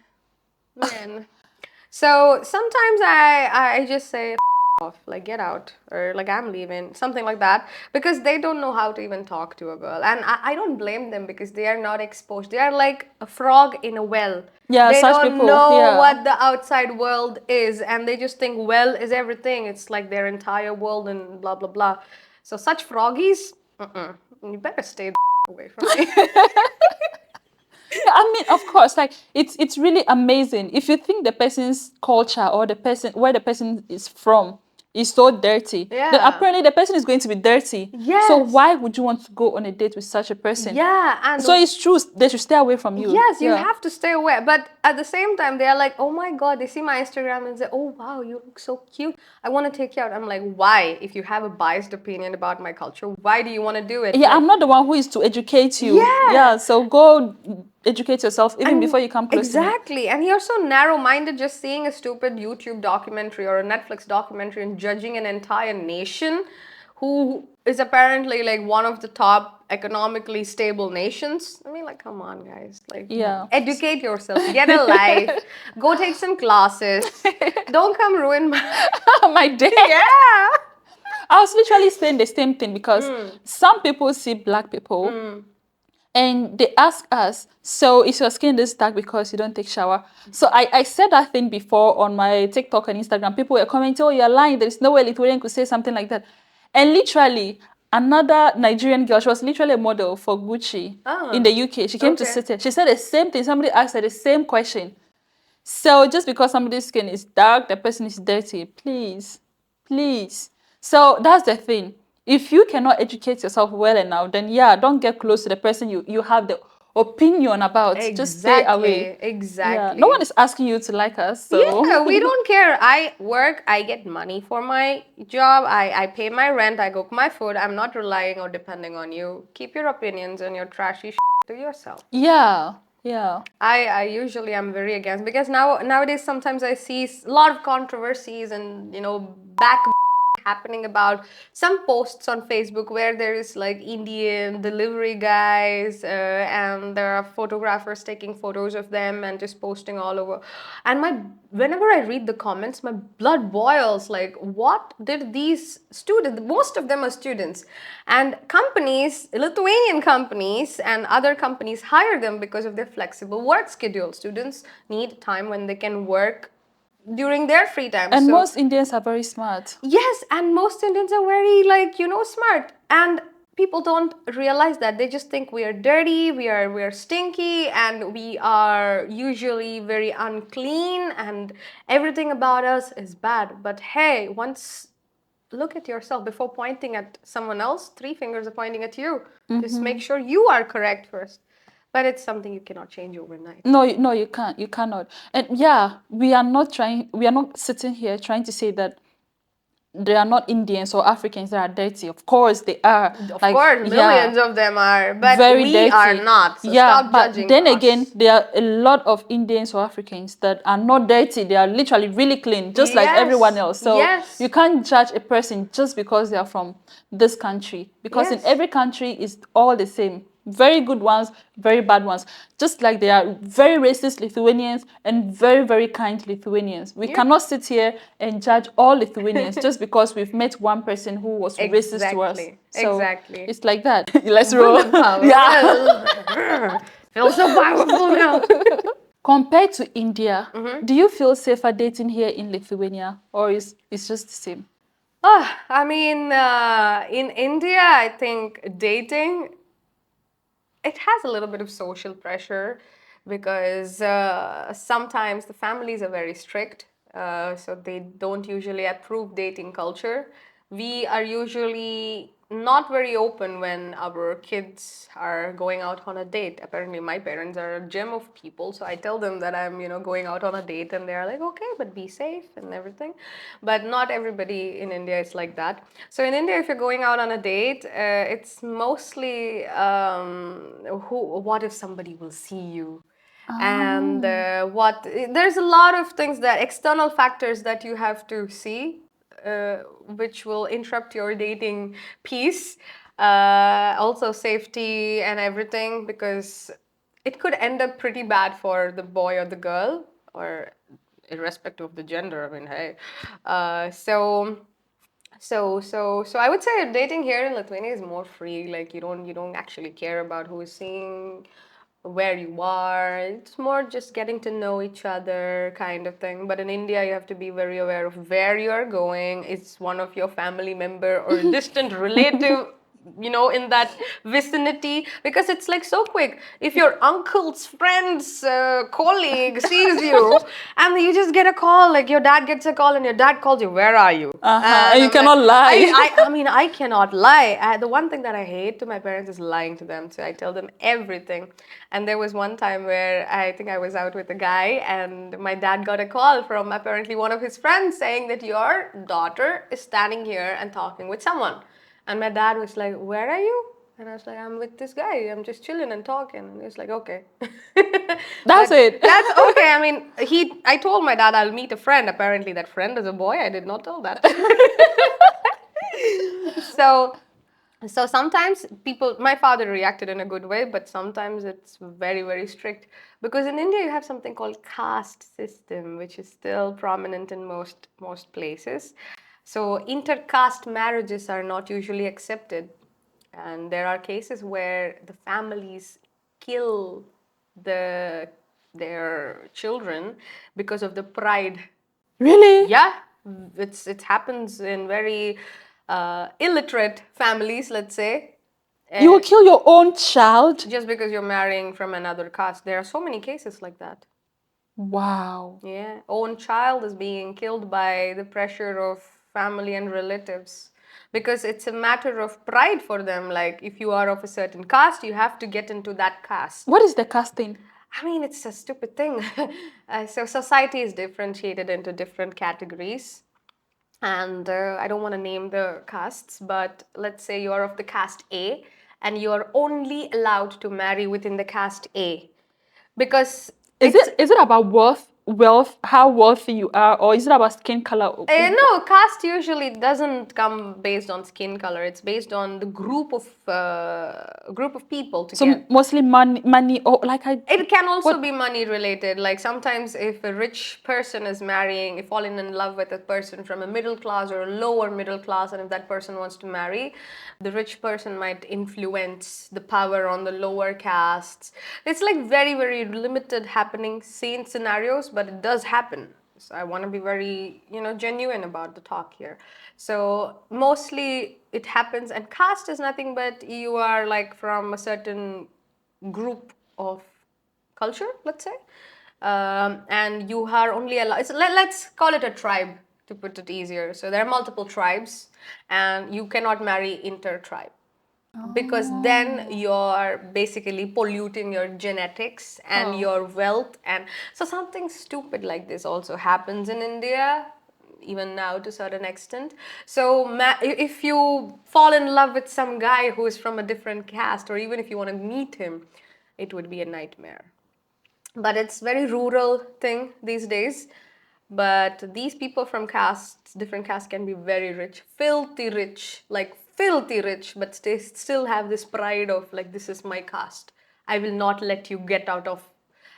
So sometimes I just say off, like get out, or like I'm leaving, something like that, because they don't know how to even talk to a girl. And I don't blame them, because they are not exposed. They are like a frog in a well. Yeah, they such don't people, know yeah. what the outside world is, and they just think well is everything. It's like their entire world and blah blah blah. So such froggies, you better stay away from me. I mean, of course, like it's really amazing. If you think the person's culture or where the person is from is so dirty, then Yeah. apparently the person is going to be dirty. Yes. So why would you want to go on a date with such a person? Yeah, and So it's true, they should stay away from you. yes, you Yeah. have to stay away. But at the same time, they are like, "Oh my God," they see my Instagram and say, "Oh wow, you look so cute. I want to take you out." I'm like, why? If you have a biased opinion about my culture, why do you want to do it? Yeah, Like, I'm not the one who is to educate you. Yeah. Yeah, so go educate yourself even and before you come close to me. exactly. And you're so narrow-minded just seeing a stupid YouTube documentary or a Netflix documentary and judging an entire nation who is apparently like one of the top economically stable nations. I mean, like, come on, guys. Like, Yeah. educate yourself, get a life, go take some classes. Don't come ruin My day. Yeah. I was literally saying the same thing because some people see black people and they ask us, so is your skin this dark because you don't take shower? So I said that thing before on my TikTok and Instagram. People were commenting, "Oh, you're lying. There is no way Lithuanian could say something like that." And literally, another Nigerian girl. She was literally a model for Gucci in the UK. She came to Okay. sit here. She said the same thing. Somebody asked her the same question. So just because somebody's skin is dark, the person is dirty. Please, please. So that's the thing. If you cannot educate yourself well enough, then yeah, don't get close to the person you have the opinion about. Just stay away. Yeah, no one Exactly. is asking you to like us, Yeah, so we don't care. I work, I get money for my job, I pay my rent, I cook my food. I'm not relying or depending on you. Keep your opinions and your trashy to yourself. yeah, yeah. I usually am very against because nowadays sometimes I see a lot of controversies and back happening about some posts on Facebook where there is like Indian delivery guys and there are photographers taking photos of them and just posting all over. And whenever I read the comments, my blood boils. Like, what did these students? Most of them are students, and companies, Lithuanian companies and other companies hire them because of their flexible work schedule. Students need time when they can work during their free time. And So most Indians are very smart. yes, and most Indians are very smart, and people don't realize that. They just think we are dirty, we are stinky, and we are usually very unclean, and everything about us is bad. But hey, once look at yourself before pointing at someone else. Three fingers are pointing at you. Just make sure you are correct first. But it's something you cannot change overnight. No, no, you can't. You cannot. And yeah, we are not trying. We are not sitting here trying to say that they are not Indians or Africans that are dirty. Of course, they are. Of Like, course, millions of them are, but very we dirty. are not. So Yeah, stop but judging then us. again, there are a lot of Indians or Africans that are not dirty. They are literally really clean, just like everyone Yes, else. So yes. you can't judge a person just because they are from this country. Because in Yes. every country is all the same. Very good ones, very bad ones. Just like there are very racist Lithuanians and very, very kind Lithuanians. We Yeah. cannot sit here and judge all Lithuanians just because we've met one person who was racist to us. Exactly. So Exactly. it's like that. Let's roll. Women power. Yeah. Feel so powerful now. Compared to India, do you feel safer dating here in Lithuania, or is it's just the same? I mean, in India, I think dating, it has a little bit of social pressure because sometimes the families are very strict, so they don't usually approve dating culture. We are usually not very open when our kids are going out on a date. Apparently, my parents are a gem of people, so I tell them that I'm, going out on a date, and they're like, okay, but be safe and everything. But not everybody in India is like that. So in India, if you're going out on a date, it's mostly what if somebody will see you? And there's a lot of things, that external factors that you have to see, which will interrupt your dating piece. Also safety and everything, because it could end up pretty bad for the boy or the girl, or irrespective of the gender. I mean, hey. So I would say dating here in Lithuania is more free. Like, you don't actually care about who is seeing where you are. It's more just getting to know each other kind of thing. But in India, you have to be very aware of where you're going. It's one of your family member or a distant relative, in that vicinity, because it's like so quick. If your uncle's friend's colleague sees you and you just get a call, like your dad gets a call and your dad calls you, where are you? And you I'm cannot lie. I mean, I cannot lie. The one thing that I hate to my parents is lying to them. So I tell them everything. And there was one time where I think I was out with a guy and my dad got a call from apparently one of his friends saying that your daughter is standing here and talking with someone. And my dad was like, where are you? And I was like, I'm with this guy. I'm just chilling and talking. And he was like, okay. That's it. That's okay. I mean, I told my dad I'll meet a friend. Apparently that friend is a boy. I did not tell that. So sometimes my father reacted in a good way, but sometimes it's very, very strict. Because in India, you have something called caste system, which is still prominent in most places. So intercaste marriages are not usually accepted. And there are cases where the families kill their children because of the pride. Really? Yeah, it happens in very illiterate families, let's say, You will kill your own child? just because you're marrying from another caste. There are so many cases like that. Wow. Yeah, own child is being killed by the pressure of family and relatives because it's a matter of pride for them. Like, if you are of a certain caste, you have to get into that caste. What is the casting? I mean, it's a stupid thing. So society is differentiated into different categories. And I don't want to name the castes, but let's say you're of the caste A and you're only allowed to marry within the caste A. Because Is it about wealth, how wealthy you are, or is it about skin color? no, caste usually doesn't come based on skin color. It's based on the group of people So together. mostly money, or like It can also be money related. Like sometimes if a rich person is marrying, falling in love with a person from a middle class or a lower middle class, and if that person wants to marry, the rich person might influence the power on the lower castes. It's like very, very limited happening scene scenarios, but it does happen. So I want to be very, genuine about the talk here. So mostly it happens, and caste is nothing but you are like from a certain group of culture, let's say, and you are only allowed. Let's call it a tribe to put it easier. So there are multiple tribes, and you cannot marry inter-tribe. Because then you're basically polluting your genetics and your wealth. And so something stupid like this also happens in India, even now to a certain extent. So if you fall in love with some guy who is from a different caste, or even if you want to meet him, it would be a nightmare. But it's very rural thing these days. But these people from different castes can be very rich, filthy rich, like filthy rich, but they still have this pride of like, this is my caste. I will not let you get out of.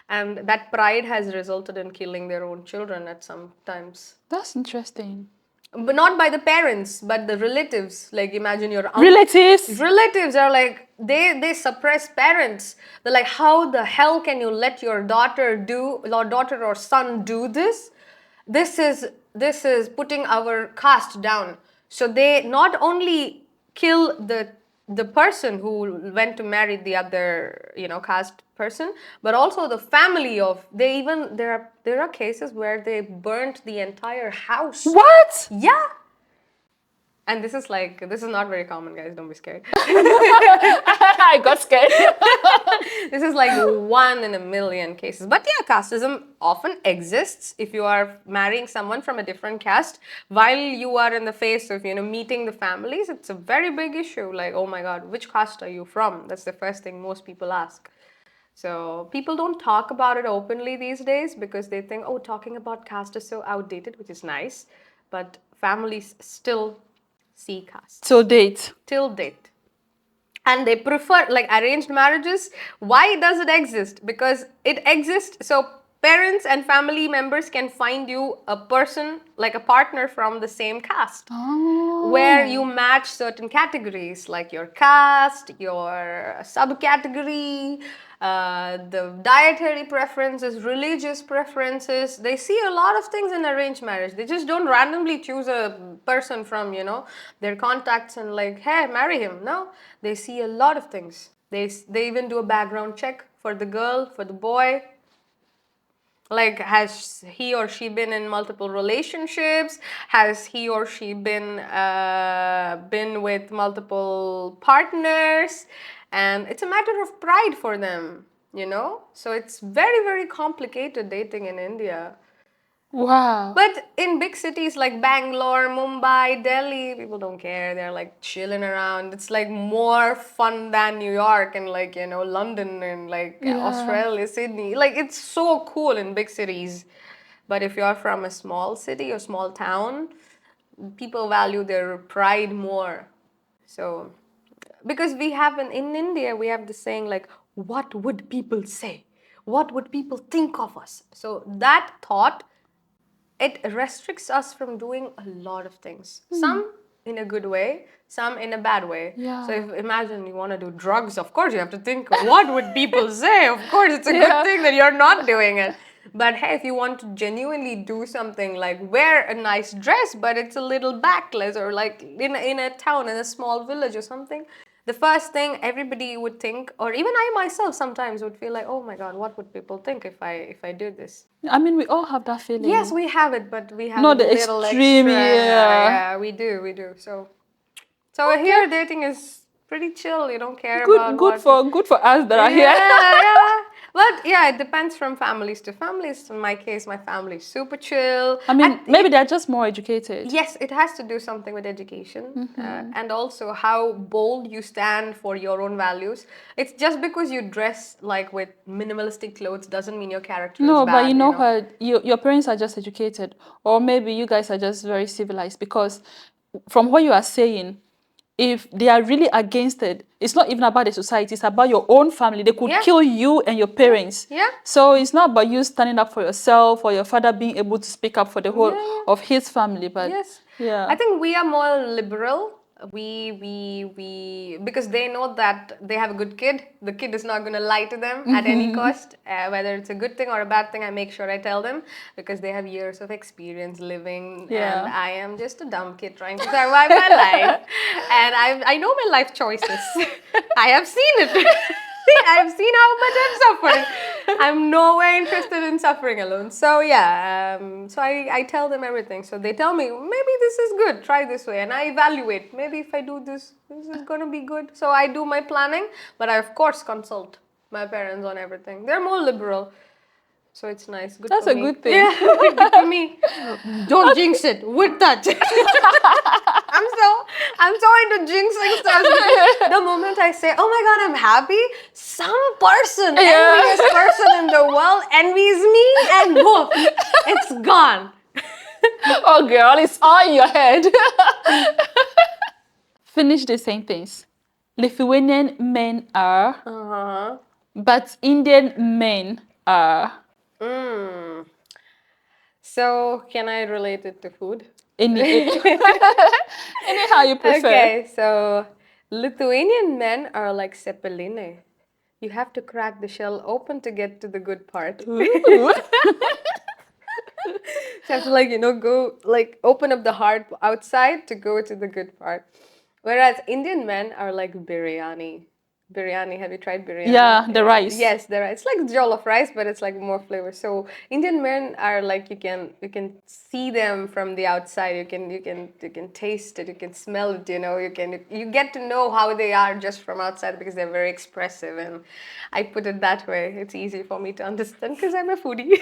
And that pride has resulted in killing their own children at some times. That's interesting. But not by the parents, but the relatives. Like, imagine your Relatives. Relatives are like, they suppress parents. They're like, how the hell can you let your daughter or son do this? This is putting our caste down. So they not only kill the person who went to marry the other, caste person, but also the family of. There are cases where they burnt the entire house. What? Yeah. And this is not very common, guys. Don't be scared. I got scared. This is like 1 in a million cases. But yeah, casteism often exists if you are marrying someone from a different caste while you are in the phase of, meeting the families. It's a very big issue. Like, oh my God, which caste are you from? That's the first thing most people ask. So people don't talk about it openly these days because they think, oh, talking about caste is so outdated, which is nice. But families still see caste. Till date. Till date. And they prefer like arranged marriages. Why does it exist? Because it exists so parents and family members can find you a person, like a partner from the same caste, where you match certain categories like your caste, your subcategory, the dietary preferences, religious preferences. They see a lot of things in arranged marriage. They just don't randomly choose a person from, their contacts and like, hey, marry him. No, they see a lot of things. They even do a background check for the girl, for the boy. Like, has he or she been in multiple relationships? Has he or she been with multiple partners? And it's a matter of pride for them, So it's very, very complicated dating in India. Wow. But in big cities like Bangalore, Mumbai, Delhi, people don't care. They're like chilling around. It's like more fun than New York and like, London and like Australia, Sydney. Like, it's so cool in big cities. But if you're from a small city or small town, people value their pride more. So, because in India, we have the saying like, what would people say? What would people think of us? So that thought, it restricts us from doing a lot of things. Some in a good way, some in a bad way. Yeah. So imagine you want to do drugs, of course you have to think, what would people say? Of course it's a good thing that you're not doing it. But hey, if you want to genuinely do something like wear a nice dress, but it's a little backless, or like in a town, in a small village or something, the first thing everybody would think, or even I myself sometimes would feel like, oh my God, what would people think if I do this? I mean, we all have that feeling. Yes, we have it, but we have Not a the little extreme, extra. yeah. Yeah, we do. So here dating is pretty chill. You don't care about Good what. good for us that are here. Yeah. But yeah, it depends from families to families. In my case, my family is super chill. I mean, maybe they're just more educated. Yes, it has to do something with education, and also how bold you stand for your own values. It's just because you dress like with minimalistic clothes doesn't mean your character is No, bad. but you know what? Your parents are just educated, or maybe you guys are just very civilized. Because from what you are saying, if they are really against it, it's not even about the society, it's about your own family. They could Yeah. kill you and your parents. Yeah. So it's not about you standing up for yourself or your father being able to speak up for the whole of his family. But Yes. yeah. I think we are more liberal. We because they know that they have a good kid. The kid is not going to lie to them at any cost. Whether it's a good thing or a bad thing, I make sure I tell them because they have years of experience living, and I am just a dumb kid trying to survive my life. And I know my life choices. I have seen it. I have seen how much I've suffered. I'm nowhere interested in suffering alone. So yeah, so I tell them everything. So they tell me, maybe this is good, try this way. And I evaluate, maybe if I do this, this is going to be good. So I do my planning, but I of course consult my parents on everything. They're more liberal. So it's nice. Good That's for a me. good thing. Yeah, good for me. Don't jinx it. With that. I'm so into jinxing stuff. The moment I say, oh my God, I'm happy, some person, envious person in the world envies me, and boom, it's gone. Oh girl, it's on your head. Finish the sentence. Lithuanian men are, but Indian men are. So can I relate it to food? Anyhow you prefer. Okay, so Lithuanian men are like Zeppeline. You have to crack the shell open to get to the good part. So you have to go open up the heart outside to go to the good part. Whereas Indian men are like biryani. Biryani, have you tried biryani? Yeah, the rice. Yes, the rice. It's like jollof rice, but it's like more flavor. So Indian men are like you can see them from the outside. You can taste it. You can smell it. You get to know how they are just from outside because they're very expressive. And I put it that way. It's easy for me to understand because I'm a foodie.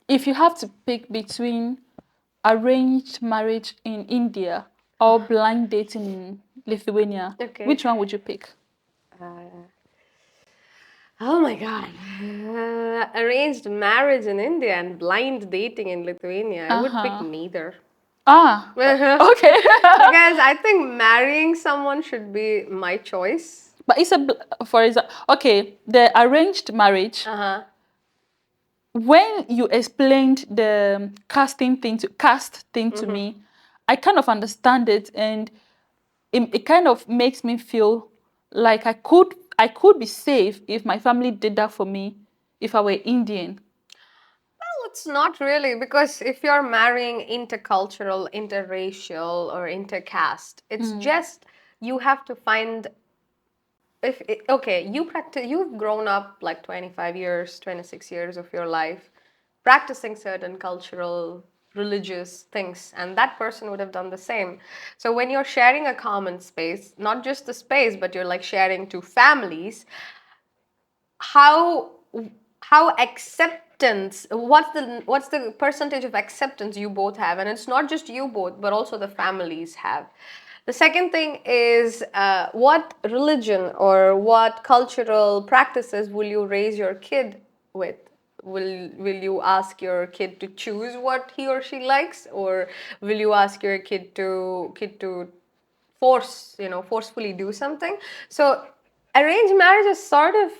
If you have to pick between arranged marriage in India or blind dating in Lithuania, which one would you pick? Oh my God. Arranged marriage in India and blind dating in Lithuania. I would pick neither. Okay. Because I think marrying someone should be my choice. But it's for example, okay, the arranged marriage. When you explained the caste thing to me, I kind of understand it, and it kind of makes me feel like I could be safe if my family did that for me if I were Indian. Well, it's not really, because if you're marrying intercultural, interracial, or intercaste, it's just you have to find. You've grown up like 25 years, 26 years of your life practicing certain cultural, religious things, and that person would have done the same. So when you're sharing a common space, not just the space, but you're like sharing two families, how acceptance, what's the percentage of acceptance you both have? And it's not just you both, but also the families have. The second thing is what religion or what cultural practices will you raise your kid with? Will you ask your kid to choose what he or she likes, or will you ask your kid to forcefully do something? So arranged marriage is sort of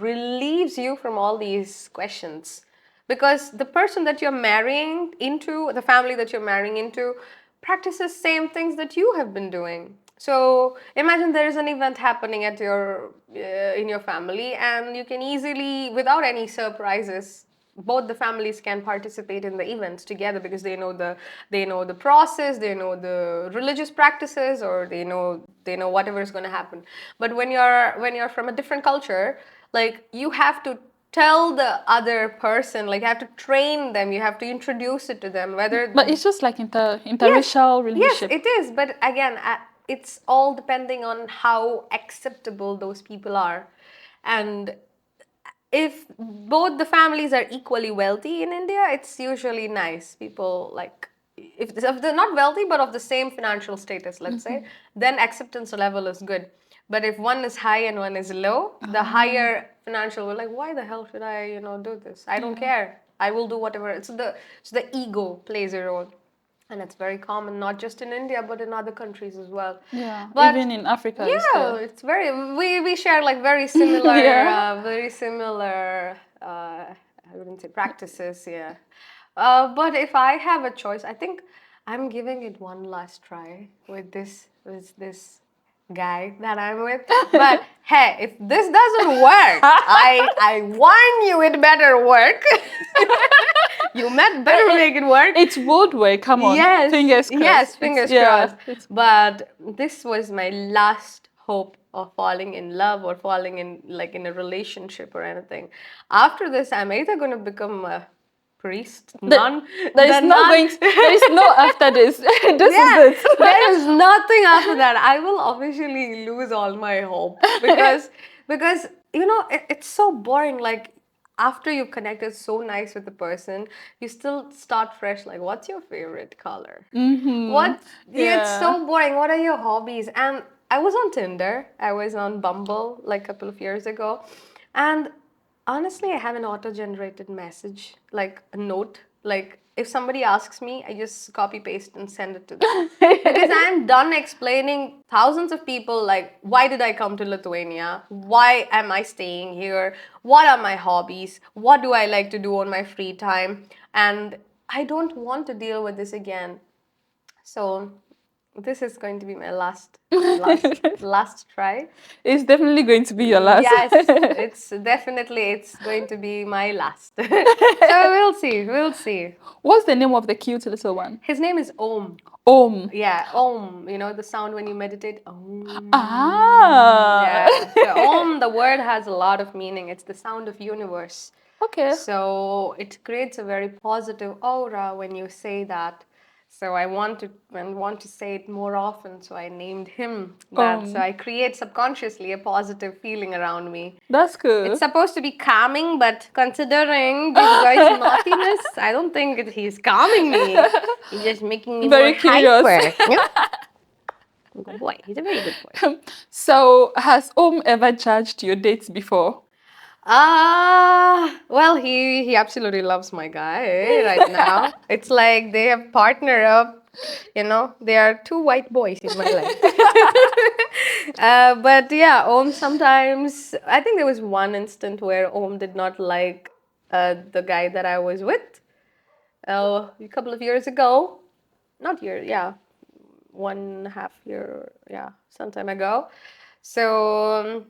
relieves you from all these questions, because the person that you're marrying into, the family that you're marrying into, practices same things that you have been doing. So imagine there is an event happening at your in your family, and you can easily, without any surprises, both the families can participate in the events together because they know the process, they know the religious practices, or they know whatever is going to happen. But when you're from a different culture, like you have to tell the other person, like you have to train them, you have to introduce it to them, whether But it's just like interracial Yes, relationship. it is. But again, it's all depending on how acceptable those people are. And if both the families are equally wealthy in India, it's usually nice. People like, if they're not wealthy but of the same financial status, let's say, then acceptance level is good. But if one is high and one is low, the higher financial will like, why the hell should I, do this? I don't care. I will do whatever. It's the ego plays a role. And it's very common, not just in India, but in other countries as well. Yeah, But even in Africa is yeah, there. it's very, we share like very similar, Yeah. I wouldn't say practices, yeah. But if I have a choice, I think I'm giving it one last try with this guy that I'm with. But hey, if this doesn't work, I warn you, it better work. You better make it work. It would work. Come on. Yes, Fingers crossed. yes, fingers Yeah, crossed. But this was my last hope of falling in love or falling in like in a relationship or anything. After this, I'm either going to become a priest, nun, there is the no nun. going. There is no after this. This Yeah, is it. there is nothing after that. I will officially lose all my hope because it's so boring. Like after you've connected so nice with the person, you still start fresh. Like, what's your favorite color? What? Yeah, it's Yeah. so boring. What are your hobbies? And I was on Tinder. I was on Bumble like a couple of years ago, and honestly, I have an auto-generated message, like a note. Like if somebody asks me, I just copy paste and send it to them. Because I'm done explaining thousands of people like why did I come to Lithuania? Why am I staying here? What are my hobbies? What do I like to do on my free time? And I don't want to deal with this again. So this is going to be my last try. It's definitely going to be your last. Yes, it's going to be my last. So we'll see. We'll see. What's the name of the cute little one? His name is Om. Om. Yeah, Om. You know the sound when you meditate? Om. Ah. Yeah. So Om, the word has a lot of meaning. It's the sound of universe. Okay. So it creates a very positive aura when you say that. So I want to say it more often. So I named him that. So I create subconsciously a positive feeling around me. That's cool. It's supposed to be calming, but considering this guy's naughtiness, I don't think he's calming me. He's just making me Very more curious. hyper. Good boy. He's a very good boy. So, has Om ever judged your dates before? Well, he absolutely loves my guy right now. It's like they have partnered up. They are two white boys in my life. But yeah, Om sometimes. I think there was one instant where Om did not like the guy that I was with. A couple of years ago, not year, yeah, 1.5 year, yeah, some time ago. So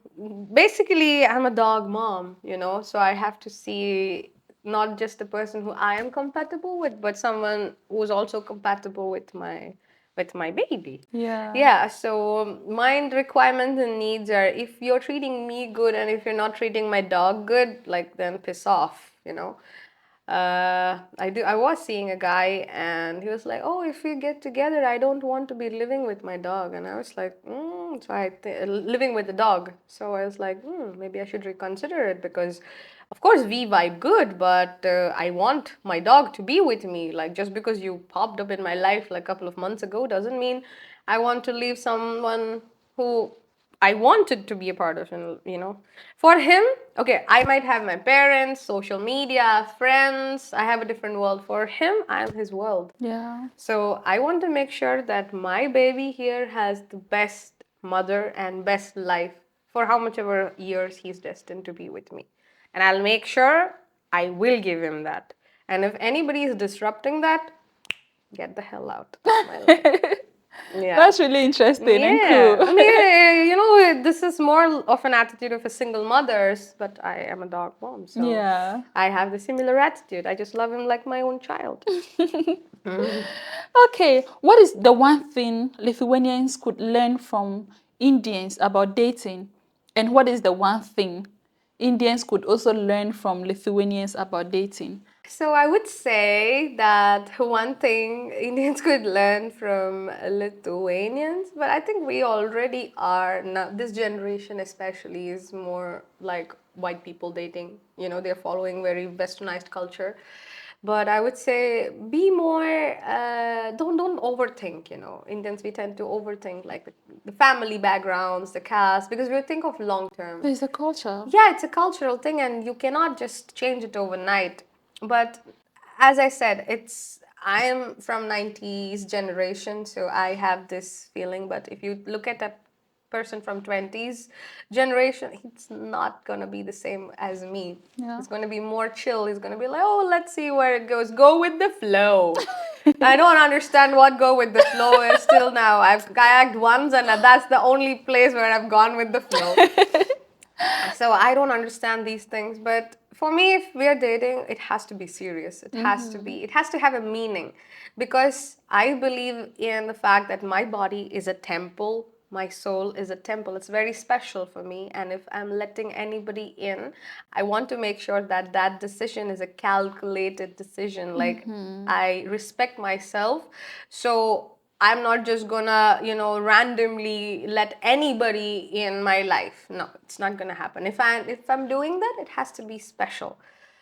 basically, I'm a dog mom, so I have to see not just the person who I am compatible with, but someone who's also compatible with my baby. Yeah. Yeah, so my requirements and needs are if you're treating me good and if you're not treating my dog good, like then piss off. I was seeing a guy and he was like, oh, if we get together, I don't want to be living with my dog. And I was like, living with the dog. So I was like, maybe I should reconsider it because, of course, we vibe good, but I want my dog to be with me. Like, just because you popped up in my life like a couple of months ago doesn't mean I want to leave someone who I wanted to be a part of, For him, okay, I might have my parents, social media, friends. I have a different world. For him, I'm his world. Yeah. So I want to make sure that my baby here has the best mother and best life for how much ever years he's destined to be with me. And I'll make sure I will give him that. And if anybody is disrupting that, get the hell out of my life. Yeah. That's really interesting and Yeah, cool. I mean, this is more of an attitude of a single mother's, but I am a dog mom, so Yeah. I have the similar attitude. I just love him like my own child. Okay, what is the one thing Lithuanians could learn from Indians about dating? And what is the one thing Indians could also learn from Lithuanians about dating? So I would say that one thing Indians could learn from Lithuanians, but I think we already are now. This generation especially is more like white people dating. They're following very westernized culture. But I would say be more. Don't overthink. Indians, we tend to overthink like the family backgrounds, the caste, because we think of long term. There's a culture. Yeah, it's a cultural thing, and you cannot just change it overnight. But as I said, I am from 90s generation, so I have this feeling. But if you look at a person from 20s generation, it's not gonna be the same as me. Yeah. It's gonna be more chill. It's gonna be like, oh, let's see where it goes. Go with the flow. I don't understand what go with the flow is still now. I've kayaked once, and that's the only place where I've gone with the flow. So I don't understand these things, but for me, if we're dating, it has to be serious. It has to have a meaning, because I believe in the fact that my body is a temple, my soul is a temple. It's very special for me, and if I'm letting anybody in, I want to make sure that that decision is a calculated decision. Like, I respect myself, so I'm not just gonna, randomly let anybody in my life. No, it's not gonna happen. If I'm doing that, it has to be special.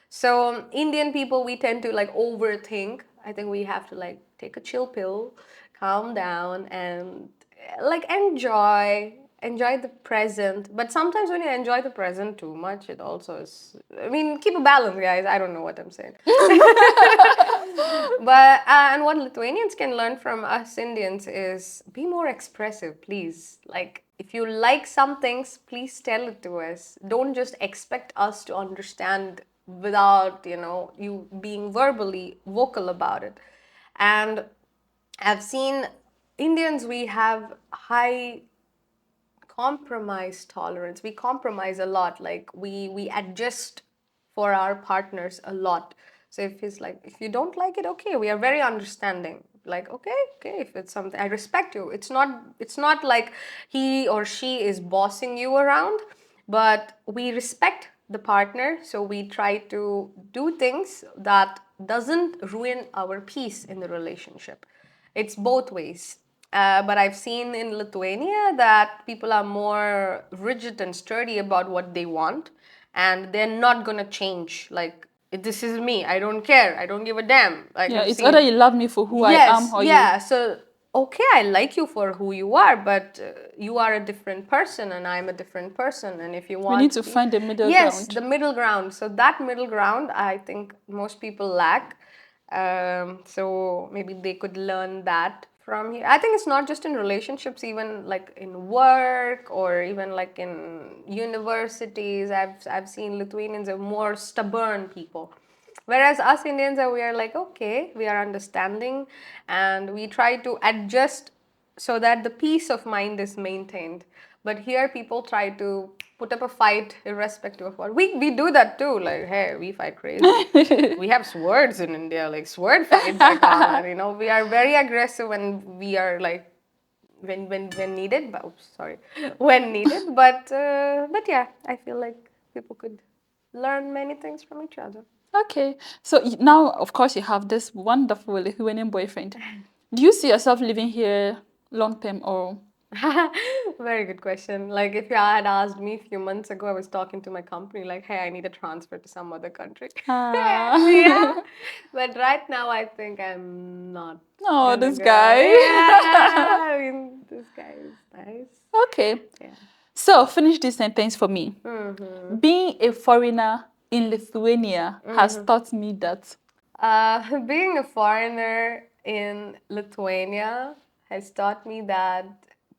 So Indian people, we tend to like overthink. I think we have to like take a chill pill, calm down, and like enjoy the present. But sometimes when you enjoy the present too much, it also is. I mean, keep a balance, guys. I don't know what I'm saying. But and what Lithuanians can learn from us Indians is be more expressive, please. Like, if you like some things, please tell it to us. Don't just expect us to understand without, you being verbally vocal about it. And I've seen Indians, we have high compromise tolerance. We compromise a lot. Like, we adjust for our partners a lot. So if you don't like it, okay, we are very understanding. Like, okay, if it's something, I respect you. It's not like he or she is bossing you around, but we respect the partner, so we try to do things that doesn't ruin our peace in the relationship. It's both ways. But I've seen in Lithuania that people are more rigid and sturdy about what they want, and they're not gonna change. Like, this is me. I don't care. I don't give a damn. Like, Yeah, I've it's seen. either you love me for who I am or Yeah. So okay, I like you for who you are, but you are a different person, and I'm a different person. And if you want, we need to find the middle yes, ground. the middle ground. So that middle ground, I think most people lack. So maybe they could learn that from here. I think it's not just in relationships, even like in work or even like in universities. I've seen Lithuanians are more stubborn people. Whereas us Indians we are like, okay, we are understanding, and we try to adjust so that the peace of mind is maintained. But here people try to put up a fight irrespective of what. We do that too. Like, hey, we fight crazy. We have swords in India, like sword fights are common. We are very aggressive when we are like when needed. But oops, sorry, when needed. But yeah, I feel like people could learn many things from each other. Okay, so now, of course, you have this wonderful Lithuanian boyfriend. Do you see yourself living here long term or? Very good question. Like, if you had asked me a few months ago, I was talking to my company like, hey, I need a transfer to some other country. Yeah. But right now, I think I'm not. Oh, gonna this go. guy. Yeah. I mean, this guy is nice. Okay. Yeah. So finish this sentence for me. Mm-hmm. Being a foreigner in Lithuania has taught me that. Being a foreigner in Lithuania has taught me that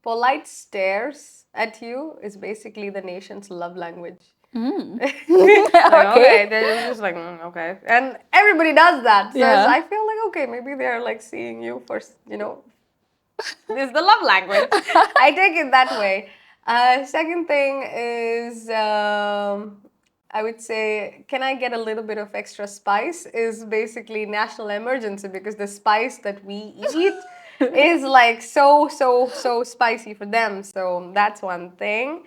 polite stares at you is basically the nation's love language. Like, okay, they're just like, okay. And everybody does that. So Yeah. I feel like, okay, maybe they're like seeing you for, This is the love language. I take it that way. Second thing is, I would say, can I get a little bit of extra spice? Is basically national emergency because the spice that we eat is like so spicy for them. So that's one thing.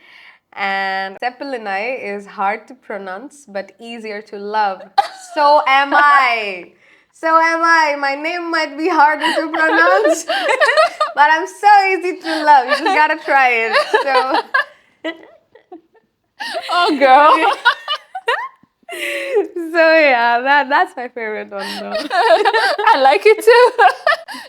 And Sepelinai is hard to pronounce but easier to love. So am I. So am I. My name might be harder to pronounce, but I'm so easy to love. You just gotta try it. So, Oh, girl. so yeah, that's my favorite one though. I like it too.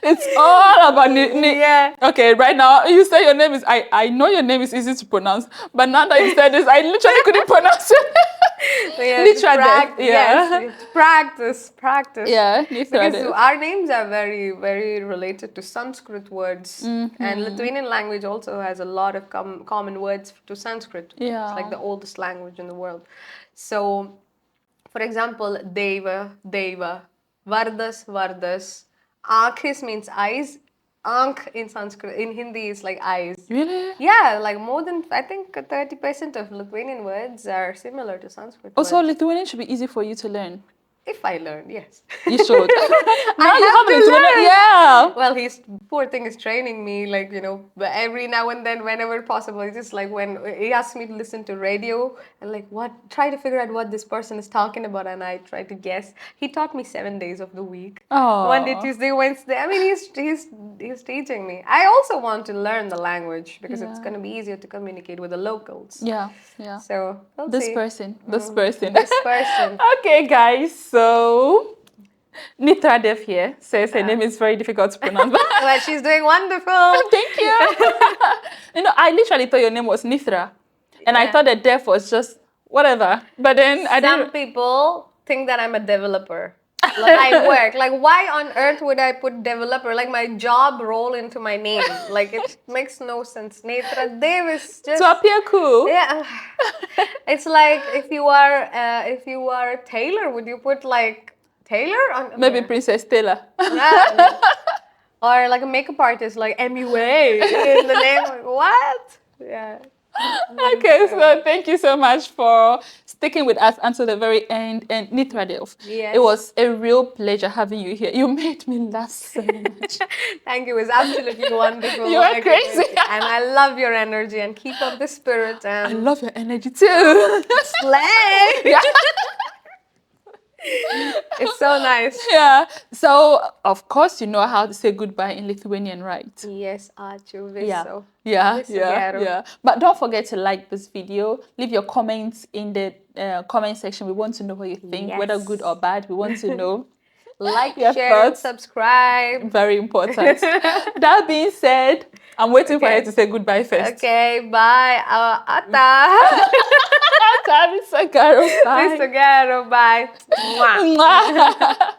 It's all about Yeah. Okay, right now you say your name is. I know your name is easy to pronounce, but now that you said this, I literally couldn't pronounce it. So yeah, Nethradev, yes, practice. Yeah, Because Nethradev. our names are very, very related to Sanskrit words, and Lithuanian language also has a lot of common words to Sanskrit. Yeah. It's like the oldest language in the world. So, for example, Deva, Vardas. Ankhis means eyes. Ankh in Sanskrit, in Hindi is like eyes. Really? Yeah, like more than, I think 30% of Lithuanian words are similar to Sanskrit Also, words. Lithuanian should be easy for you to learn. If I learn, yes. You should. Now you have have to Lithuanian. learn. Yeah. Well, poor thing is training me, like, but every now and then, whenever possible. It's just like when he asks me to listen to radio and like try to figure out what this person is talking about, and I try to guess. He taught me 7 days of the week. Oh. Monday, Tuesday, Wednesday. I mean, he's teaching me. I also want to learn the language because it's going to be easier to communicate with the locals. Yeah. Yeah. So we'll This see. person. This person. Okay, guys. So Nethradev here says her name is very difficult to pronounce. Well, she's doing wonderful. Thank you. I literally thought your name was Nithra, and I Yeah. thought that deaf was just whatever. But then I Some didn't. people think that I'm a developer. Like I work. Like why on earth would I put developer? Like my job role into my name. Like it makes no sense. Nethradev is just To appear cool. yeah. It's like if you are a tailor, would you put like tailor on Maybe Princess Taylor. Yeah. Or like a makeup artist, like MUA in the name. Like, what? Yeah. Okay, so thank you so much for sticking with us until the very end. And Nethradev, Yes. it was a real pleasure having you here. You made me laugh so much. Thank you. It was absolutely wonderful. You are crazy. And I love your energy and keep up the spirit I and love your energy too. slay. Yeah. It's so nice. Yeah. So, of course, you know how to say goodbye in Lithuanian, right? Yes, ačiū Yeah. viso. Yeah, Viso yeah, gero. yeah. But don't forget to like this video. Leave your comments in the comment section. We want to know what you think, whether Yes. good or bad. We want to know. Like, Your share, and thoughts. subscribe. Very important. That being said, I'm waiting for her Okay. to say goodbye first. Okay, bye. Ata. Bye. Viso gero, bye. Mwah. Mwah.